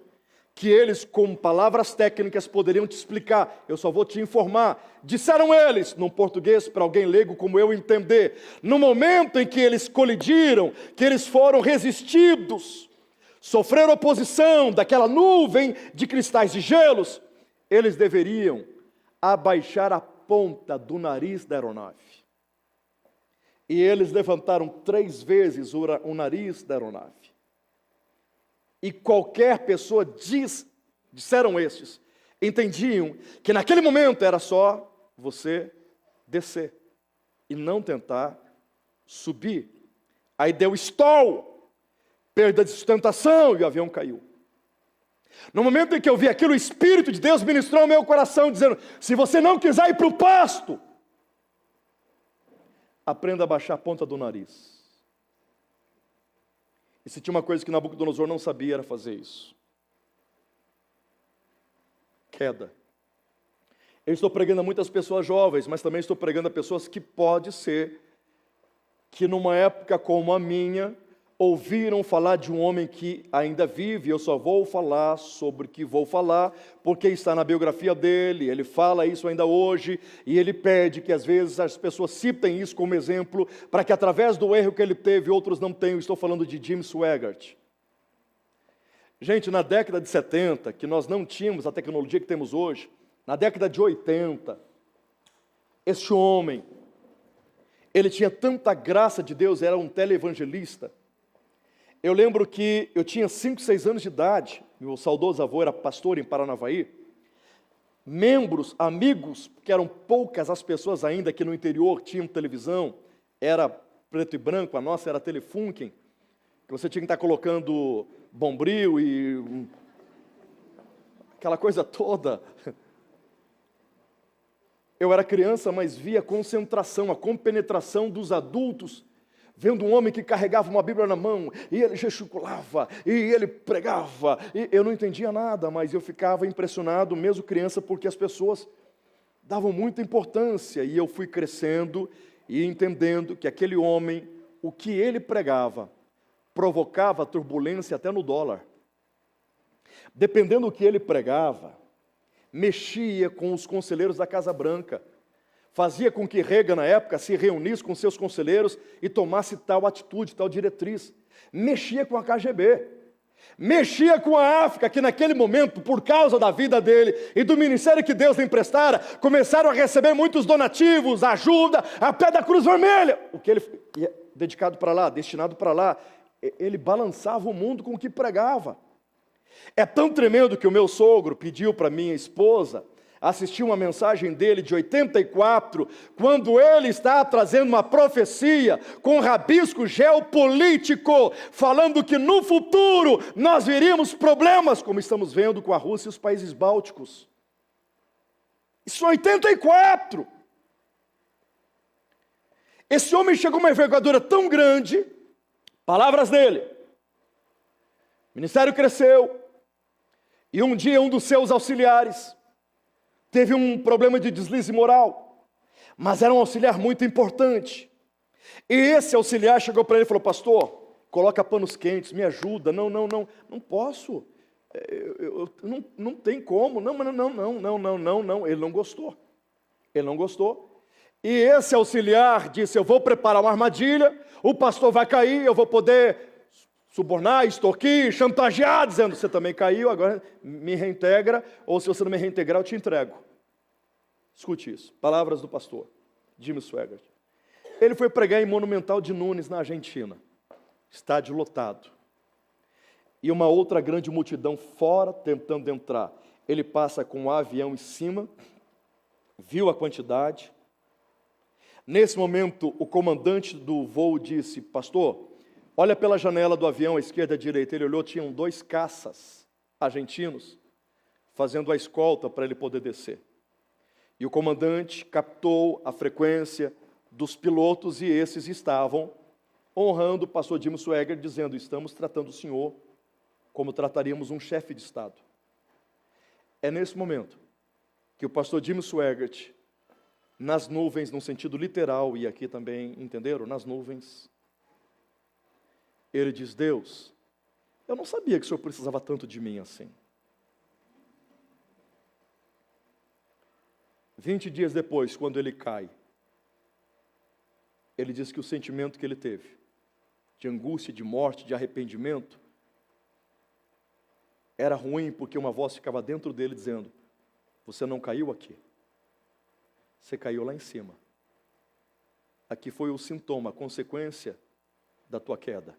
que eles, com palavras técnicas, poderiam te explicar. Eu só vou te informar. Disseram eles, num português, para alguém leigo como eu entender, no momento em que eles colidiram, que eles foram resistidos, sofreram oposição daquela nuvem de cristais de gelos, eles deveriam abaixar a ponta do nariz da aeronave. E eles levantaram 3 vezes o nariz da aeronave. E qualquer pessoa, disseram estes, entendiam que naquele momento era só você descer e não tentar subir. Aí deu stall, perda de sustentação e o avião caiu. No momento em que eu vi aquilo, o Espírito de Deus ministrou ao meu coração, dizendo, se você não quiser ir para o pasto, aprenda a baixar a ponta do nariz. E se tinha uma coisa que Nabucodonosor não sabia, era fazer isso. Queda. Eu estou pregando a muitas pessoas jovens, mas também estou pregando a pessoas que pode ser que numa época como a minha, ouviram falar de um homem que ainda vive. Eu só vou falar sobre o que vou falar, porque está na biografia dele, ele fala isso ainda hoje, e ele pede que às vezes as pessoas citem isso como exemplo, para que através do erro que ele teve, outros não tenham. Estou falando de Jim Swaggart. Gente, na década de 70, que nós não tínhamos a tecnologia que temos hoje, na década de 80, este homem, ele tinha tanta graça de Deus, era um televangelista. Eu lembro que eu tinha 5, 6 anos de idade, meu saudoso avô era pastor em Paranavaí, membros, amigos, porque eram poucas as pessoas ainda que no interior tinham televisão, era preto e branco, a nossa era Telefunken, que você tinha que estar colocando Bombril e aquela coisa toda. Eu era criança, mas via a concentração, a compenetração dos adultos, vendo um homem que carregava uma Bíblia na mão, e ele gesticulava, e ele pregava, e eu não entendia nada, mas eu ficava impressionado, mesmo criança, porque as pessoas davam muita importância, e eu fui crescendo e entendendo que aquele homem, o que ele pregava, provocava turbulência até no dólar. Dependendo do que ele pregava, mexia com os conselheiros da Casa Branca, fazia com que Reagan, na época, se reunisse com seus conselheiros e tomasse tal atitude, tal diretriz. Mexia com a KGB. Mexia com a África, que naquele momento, por causa da vida dele e do ministério que Deus lhe emprestara, começaram a receber muitos donativos, ajuda, a pé da Cruz Vermelha. O que ele dedicado para lá, destinado para lá, ele balançava o mundo com o que pregava. É tão tremendo que o meu sogro pediu para minha esposa assistir uma mensagem dele de 84, quando ele está trazendo uma profecia com rabisco geopolítico, falando que no futuro nós veríamos problemas, como estamos vendo com a Rússia e os países bálticos. Isso em 84. Esse homem chegou a uma envergadura tão grande, palavras dele, o ministério cresceu, e um dia um dos seus auxiliares teve um problema de deslize moral, mas era um auxiliar muito importante. E esse auxiliar chegou para ele e falou: pastor, coloca panos quentes, me ajuda. Não posso. Não tem como, não. Ele não gostou. Ele não gostou. E esse auxiliar disse, eu vou preparar uma armadilha, o pastor vai cair, eu vou poder subornar, extorquir, chantagear, dizendo, você também caiu, agora me reintegra, ou se você não me reintegrar, eu te entrego. Escute isso, palavras do pastor Jimmy Swaggart. Ele foi pregar em Monumental de Nunes, na Argentina, estádio lotado, e uma outra grande multidão fora, tentando entrar. Ele passa com um avião em cima, viu a quantidade. Nesse momento, o comandante do voo disse, pastor, olha pela janela do avião, à esquerda e à direita. Ele olhou, tinham 2 caças argentinos fazendo a escolta para ele poder descer. E o comandante captou a frequência dos pilotos e esses estavam honrando o pastor Jimmy Swaggart, dizendo, estamos tratando o senhor como trataríamos um chefe de Estado. É nesse momento que o pastor Jimmy Swaggart, nas nuvens, no sentido literal, e aqui também, entenderam? Nas nuvens, ele diz, Deus, eu não sabia que o Senhor precisava tanto de mim assim. 20 dias depois, quando ele cai, ele diz que o sentimento que ele teve, de angústia, de morte, de arrependimento, era ruim porque uma voz ficava dentro dele dizendo, você não caiu aqui, você caiu lá em cima. Aqui foi o sintoma, a consequência da tua queda.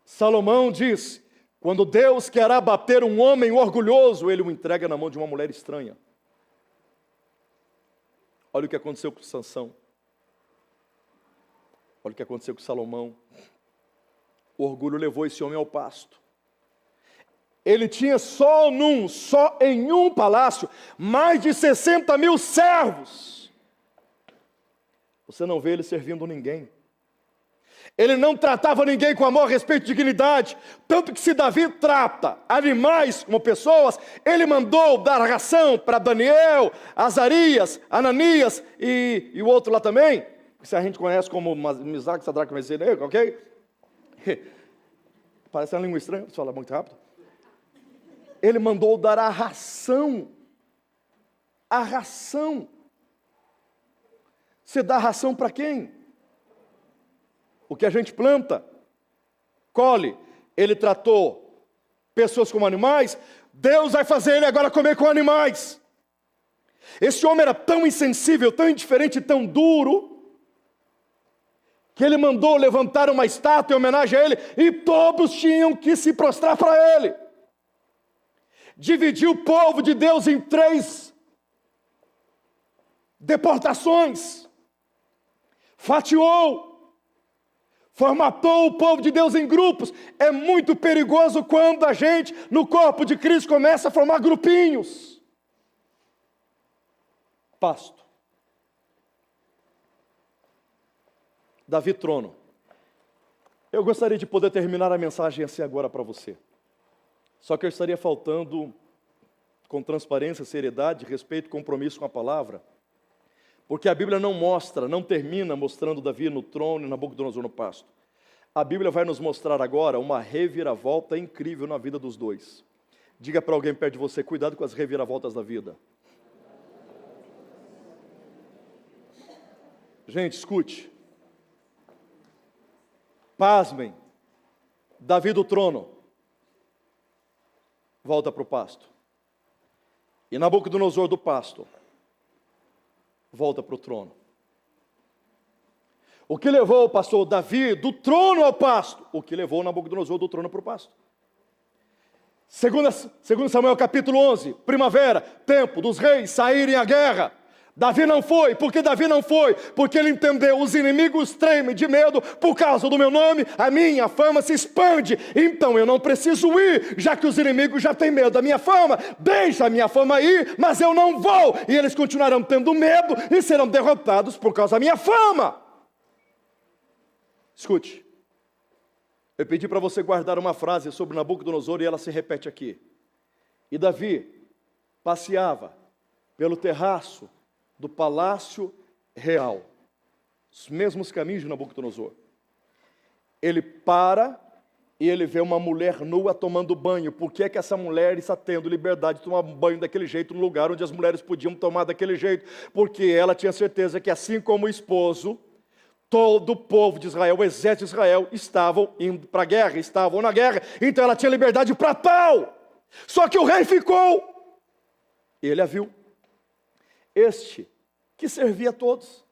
Salomão diz, quando Deus quer abater um homem orgulhoso, ele o entrega na mão de uma mulher estranha. Olha o que aconteceu com Sansão. Olha o que aconteceu com Salomão. O orgulho levou esse homem ao pasto. Ele tinha só em um palácio, mais de 60 mil servos. Você não vê ele servindo ninguém. Ele não tratava ninguém com amor, respeito e dignidade. Tanto que se Davi trata animais como pessoas, ele mandou dar ração para Daniel, Azarias, Ananias e o outro lá também, que a gente conhece como Misaque, Sadraque, Mesaque, ok? Parece uma língua estranha, você fala muito rápido. Ele mandou dar a ração. A ração. Você dá ração para quem? O que a gente planta, colhe. Ele tratou pessoas como animais, Deus vai fazer ele agora comer com animais. Esse homem era tão insensível, tão indiferente, tão duro, que ele mandou levantar uma estátua em homenagem a ele, e todos tinham que se prostrar para ele. Dividiu o povo de Deus em 3 deportações, fatiou, formatou o povo de Deus em grupos. É muito perigoso quando a gente, no corpo de Cristo, começa a formar grupinhos. Pasto. Davi, trono. Eu gostaria de poder terminar a mensagem assim agora para você. Só que eu estaria faltando com transparência, seriedade, respeito e compromisso com a palavra. Porque a Bíblia não mostra, não termina mostrando Davi no trono e Nabucodonosor no pasto. A Bíblia vai nos mostrar agora uma reviravolta incrível na vida dos dois. Diga para alguém perto de você, cuidado com as reviravoltas da vida. Gente, escute. Pasmem. Davi do trono volta para o pasto. E Nabucodonosor do pasto volta para o trono. O que levou o pastor Davi do trono ao pasto? O que levou Nabucodonosor do trono para o pasto? Segundo Samuel capítulo 11, primavera, tempo dos reis saírem à guerra. Davi não foi. Por que Davi não foi? Porque ele entendeu, os inimigos tremem de medo por causa do meu nome, a minha fama se expande, então eu não preciso ir, já que os inimigos já têm medo da minha fama. Deixa a minha fama ir, mas eu não vou, e eles continuarão tendo medo e serão derrotados por causa da minha fama. Escute, eu pedi para você guardar uma frase sobre Nabucodonosor e ela se repete aqui. E Davi passeava pelo terraço do palácio real, os mesmos caminhos de Nabucodonosor. Ele para e ele vê uma mulher nua tomando banho. Por que é que essa mulher está tendo liberdade de tomar banho daquele jeito no lugar onde as mulheres podiam tomar daquele jeito? Porque ela tinha certeza que, assim como o esposo, todo o povo de Israel, o exército de Israel, estavam indo para a guerra, estavam na guerra, então ela tinha liberdade para tal. Só que o rei ficou, e ele a viu. Este, que servia a todos,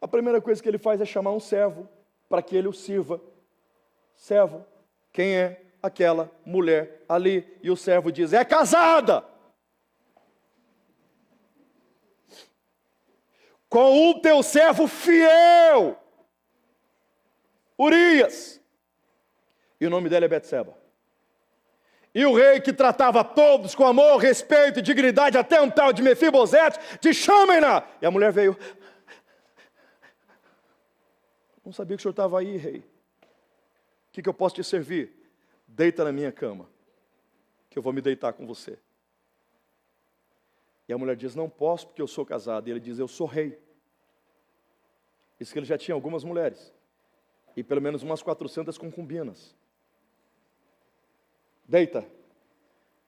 a primeira coisa que ele faz é chamar um servo, para que ele o sirva. Servo, quem é aquela mulher ali? E o servo diz, é casada com o teu servo fiel, Urias. E o nome dela é Betseba. E o rei, que tratava todos com amor, respeito e dignidade, até um tal de Mefibosete, diz, chamem-na. E a mulher veio, não sabia que o senhor estava aí, rei. O que eu posso te servir? Deita na minha cama, que eu vou me deitar com você. E a mulher diz, não posso porque eu sou casado. E ele diz, eu sou rei. Isso que ele já tinha algumas mulheres. E pelo menos umas 400 concubinas. Deita.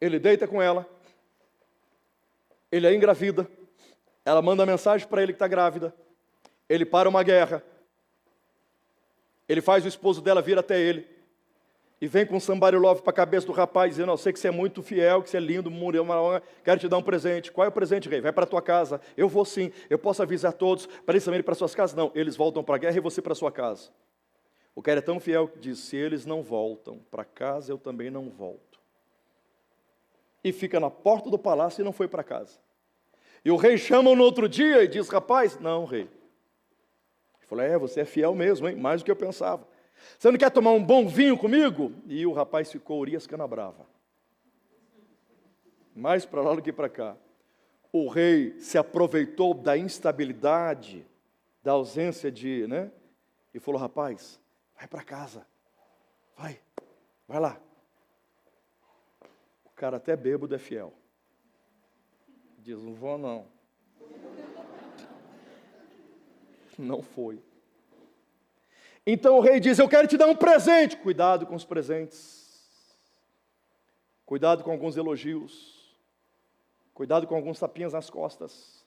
Ele deita com ela. Ele a engravida. Ela manda mensagem para ele que está grávida. Ele para uma guerra. Ele faz o esposo dela vir até ele. E vem com um somebody love para a cabeça do rapaz, dizendo, eu sei que você é muito fiel, que você é lindo, quero te dar um presente. Qual é o presente, rei? Vai para a tua casa. Eu vou sim. Eu posso avisar todos para eles também ir para suas casas? Não, eles voltam para a guerra e você para a sua casa. O cara é tão fiel que diz, se eles não voltam para casa, eu também não volto. E fica na porta do palácio e não foi para casa. E o rei chama no outro dia e diz, rapaz, não, rei. Ele falou, você é fiel mesmo, hein? Mais do que eu pensava. Você não quer tomar um bom vinho comigo? E o rapaz ficou Urias Canabrava. Mais para lá do que para cá. O rei se aproveitou da instabilidade, da ausência de, e falou, rapaz, vai para casa. Vai lá. O cara até bêbado é fiel. Diz, não vou não. Não foi. Então o rei diz, eu quero te dar um presente. Cuidado com os presentes. Cuidado com alguns elogios. Cuidado com alguns tapinhas nas costas.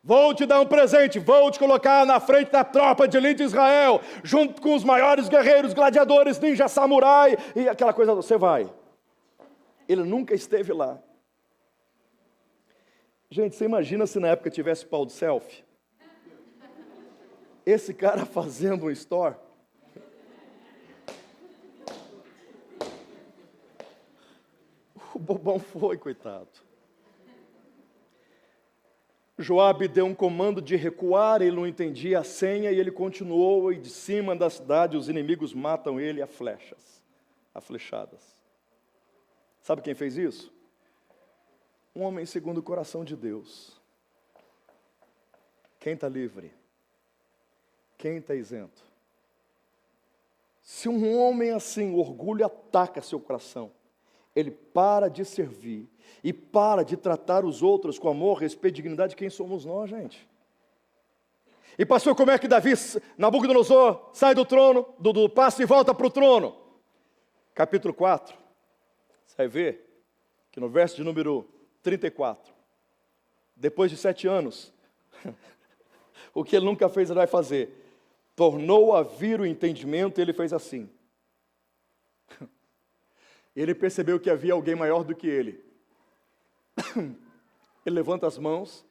Vou te dar um presente, vou te colocar na frente da tropa de elite de Israel, junto com os maiores guerreiros, gladiadores, ninja, samurai, e aquela coisa, você vai. Ele nunca esteve lá. Gente, você imagina se na época tivesse pau de selfie? Esse cara fazendo um store. O bobão foi, coitado. Joabe deu um comando de recuar, ele não entendia a senha, e ele continuou, e de cima da cidade os inimigos matam ele a flechas, a flechadas. Sabe quem fez isso? Um homem segundo o coração de Deus. Quem está livre? Quem está isento? Se um homem assim, o orgulho ataca seu coração, ele para de servir e para de tratar os outros com amor, respeito e dignidade. Quem somos nós, gente? E pastor, como é que Davi, Nabucodonosor, sai do trono, do pasto e volta para o trono? Capítulo 4, você vai ver que no verso de número 34, depois de 7 anos, o que ele nunca fez, ele vai fazer. Tornou a vir o entendimento, e ele fez assim. Ele percebeu que havia alguém maior do que ele. Ele levanta as mãos,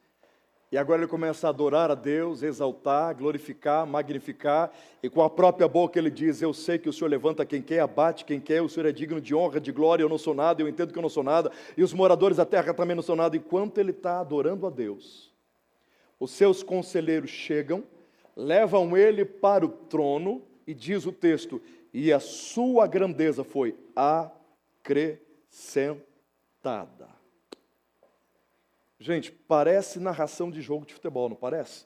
e agora ele começa a adorar a Deus, exaltar, glorificar, magnificar, e com a própria boca ele diz, eu sei que o Senhor levanta quem quer, abate quem quer, o Senhor é digno de honra, de glória, eu não sou nada, eu entendo que eu não sou nada, e os moradores da terra também não são nada. Enquanto ele está adorando a Deus, os seus conselheiros chegam, levam ele para o trono, e diz o texto, e a sua grandeza foi acrescentada. Gente, parece narração de jogo de futebol, não parece?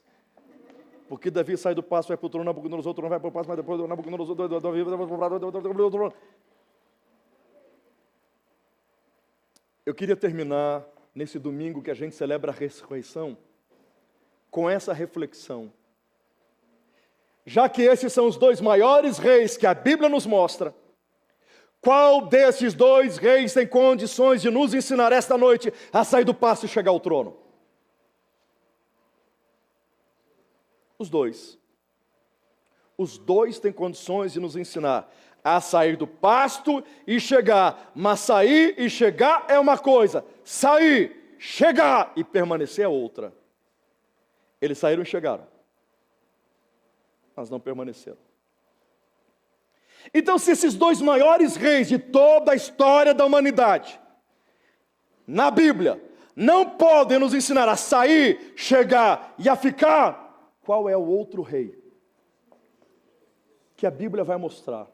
Porque Davi sai do passo, vai para o trono, Nabucodonosor, o trono vai para o passo, mas depois Nabucodonosor, eu queria terminar nesse domingo que a gente celebra a ressurreição, com essa reflexão. Já que esses são os 2 maiores reis que a Bíblia nos mostra, Qual desses dois reis tem condições de nos ensinar esta noite a sair do pasto e chegar ao trono? Os dois. Os dois têm condições de nos ensinar a sair do pasto e chegar. Mas sair e chegar é uma coisa. Sair, chegar e permanecer é outra. Eles saíram e chegaram, mas não permaneceram. Então, se esses dois maiores reis de toda a história da humanidade, na Bíblia, não podem nos ensinar a sair, chegar e a ficar, qual é o outro rei que a Bíblia vai mostrar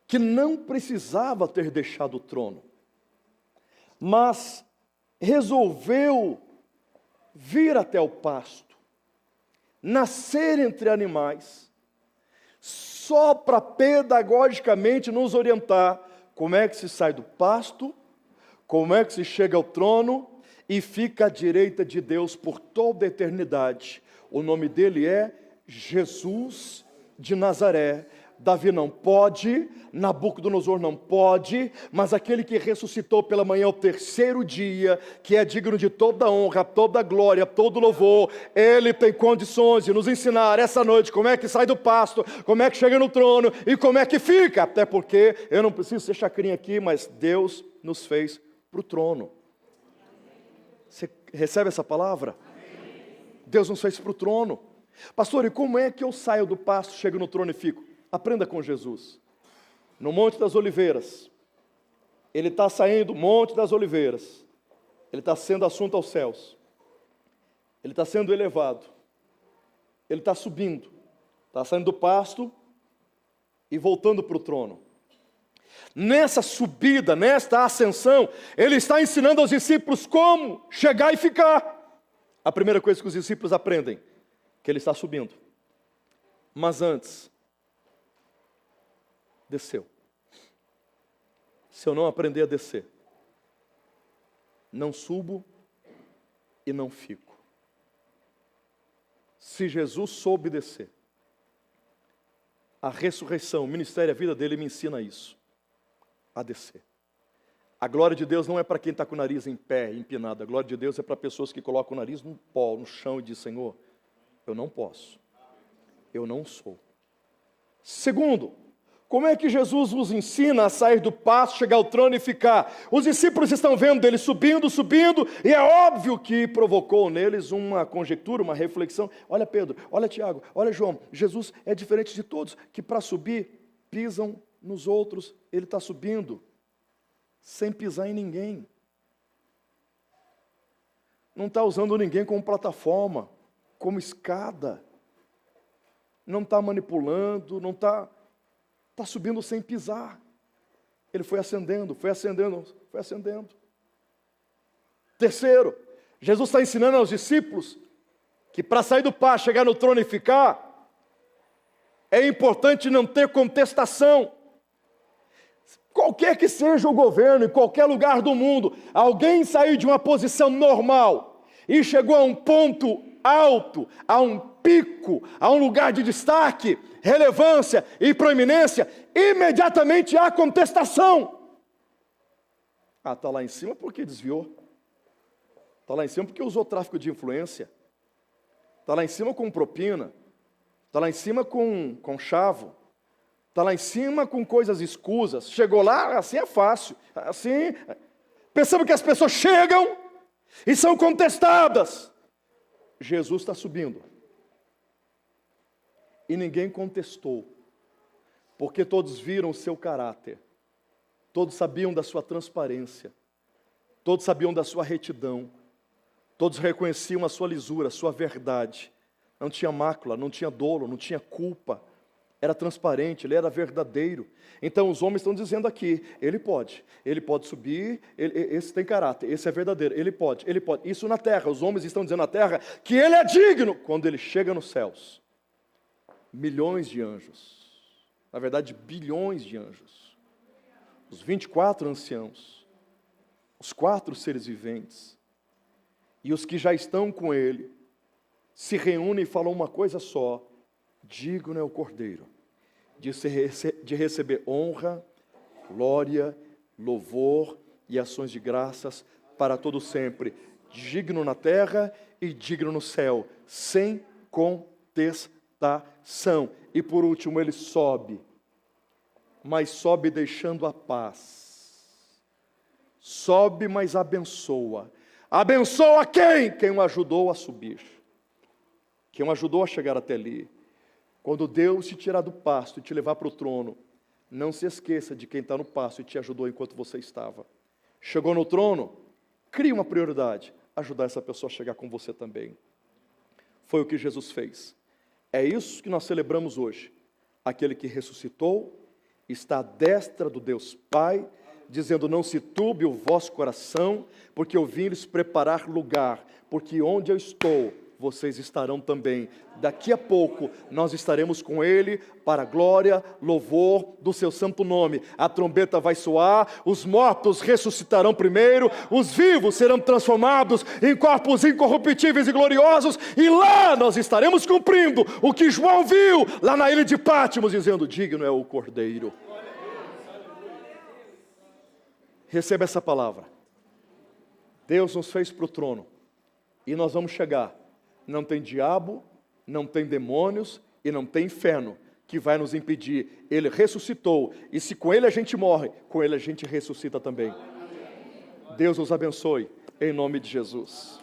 que não precisava ter deixado o trono, mas resolveu vir até o pasto, nascer entre animais, só para pedagogicamente nos orientar como é que se sai do pasto, como é que se chega ao trono e fica à direita de Deus por toda a eternidade. O nome dele é Jesus de Nazaré. Davi não pode, Nabucodonosor não pode, mas aquele que ressuscitou pela manhã ao terceiro dia, que é digno de toda honra, toda glória, todo louvor, ele tem condições de nos ensinar essa noite como é que sai do pasto, como é que chega no trono e como é que fica, até porque eu não preciso ser chacrinha aqui, mas Deus nos fez para o trono. Você recebe essa palavra? Deus nos fez para o trono. Pastor, e como é que eu saio do pasto, chego no trono e fico? Aprenda com Jesus. No Monte das Oliveiras, ele está saindo do Monte das Oliveiras, ele está sendo assunto aos céus, ele está sendo elevado, ele está subindo, está saindo do pasto e voltando para o trono. Nessa subida, nesta ascensão, ele está ensinando aos discípulos como chegar e ficar. A primeira coisa que os discípulos aprendem, que ele está subindo. Mas antes, desceu. Se eu não aprender a descer, não subo e não fico. Se Jesus soube descer, a ressurreição, o ministério, a vida dele me ensina isso, a descer. A glória de Deus não é para quem está com o nariz em pé, empinado. A glória de Deus é para pessoas que colocam o nariz no pó, no chão e dizem: Senhor, eu não posso, eu não sou. Segundo, como é que Jesus nos ensina a sair do pasto, chegar ao trono e ficar? Os discípulos estão vendo ele subindo, subindo, e é óbvio que provocou neles uma conjectura, uma reflexão. Olha Pedro, olha Tiago, olha João, Jesus é diferente de todos, que para subir pisam nos outros, ele está subindo sem pisar em ninguém. Não está usando ninguém como plataforma, como escada. Não está manipulando, não está subindo sem pisar. Ele foi ascendendo, foi ascendendo, foi ascendendo. Terceiro, Jesus está ensinando aos discípulos que para sair do pasto, chegar no trono e ficar, é importante não ter contestação. Qualquer que seja o governo, em qualquer lugar do mundo, alguém saiu de uma posição normal e chegou a um ponto alto, a um pico, a um lugar de destaque, relevância e proeminência, imediatamente há contestação. Está lá em cima porque desviou. Está lá em cima porque usou tráfico de influência. Está lá em cima com propina. Está lá em cima com chavo. Está lá em cima com coisas escusas. Chegou lá, assim é fácil. Assim, pensamos que as pessoas chegam e são contestadas. Jesus está subindo. E ninguém contestou. Porque todos viram o seu caráter. Todos sabiam da sua transparência. Todos sabiam da sua retidão. Todos reconheciam a sua lisura, a sua verdade. Não tinha mácula, não tinha dolo, não tinha culpa. Era transparente, ele era verdadeiro. Então os homens estão dizendo aqui, ele pode subir, esse tem caráter, esse é verdadeiro, ele pode. Isso na terra, os homens estão dizendo na terra que ele é digno. Quando ele chega nos céus, milhões de anjos, na verdade bilhões de anjos, os 24 anciãos, os 4 seres viventes, e os que já estão com ele, se reúnem e falam uma coisa só: digno é o Cordeiro de receber honra, glória, louvor e ações de graças para todo sempre, digno na terra e digno no céu, sem contestação. E por último, ele sobe, mas sobe deixando a paz. Sobe, mas abençoa. Abençoa quem? Quem o ajudou a subir, quem o ajudou a chegar até ali. Quando Deus te tirar do pasto e te levar para o trono, não se esqueça de quem está no pasto e te ajudou enquanto você estava. Chegou no trono, crie uma prioridade, ajudar essa pessoa a chegar com você também. Foi o que Jesus fez. É isso que nós celebramos hoje. Aquele que ressuscitou, está à destra do Deus Pai, dizendo: não se turbe o vosso coração, porque eu vim lhes preparar lugar, porque onde eu estou, vocês estarão também. Daqui a pouco nós estaremos com Ele para a glória, louvor do seu santo nome. A trombeta vai soar, os mortos ressuscitarão primeiro, os vivos serão transformados em corpos incorruptíveis e gloriosos, e lá nós estaremos cumprindo o que João viu lá na ilha de Patmos, dizendo: digno é o Cordeiro. Receba essa palavra. Deus nos fez para o trono e nós vamos chegar. Não tem diabo, não tem demônios e não tem inferno que vai nos impedir. Ele ressuscitou, e se com Ele a gente morre, com Ele a gente ressuscita também. Deus nos abençoe, em nome de Jesus.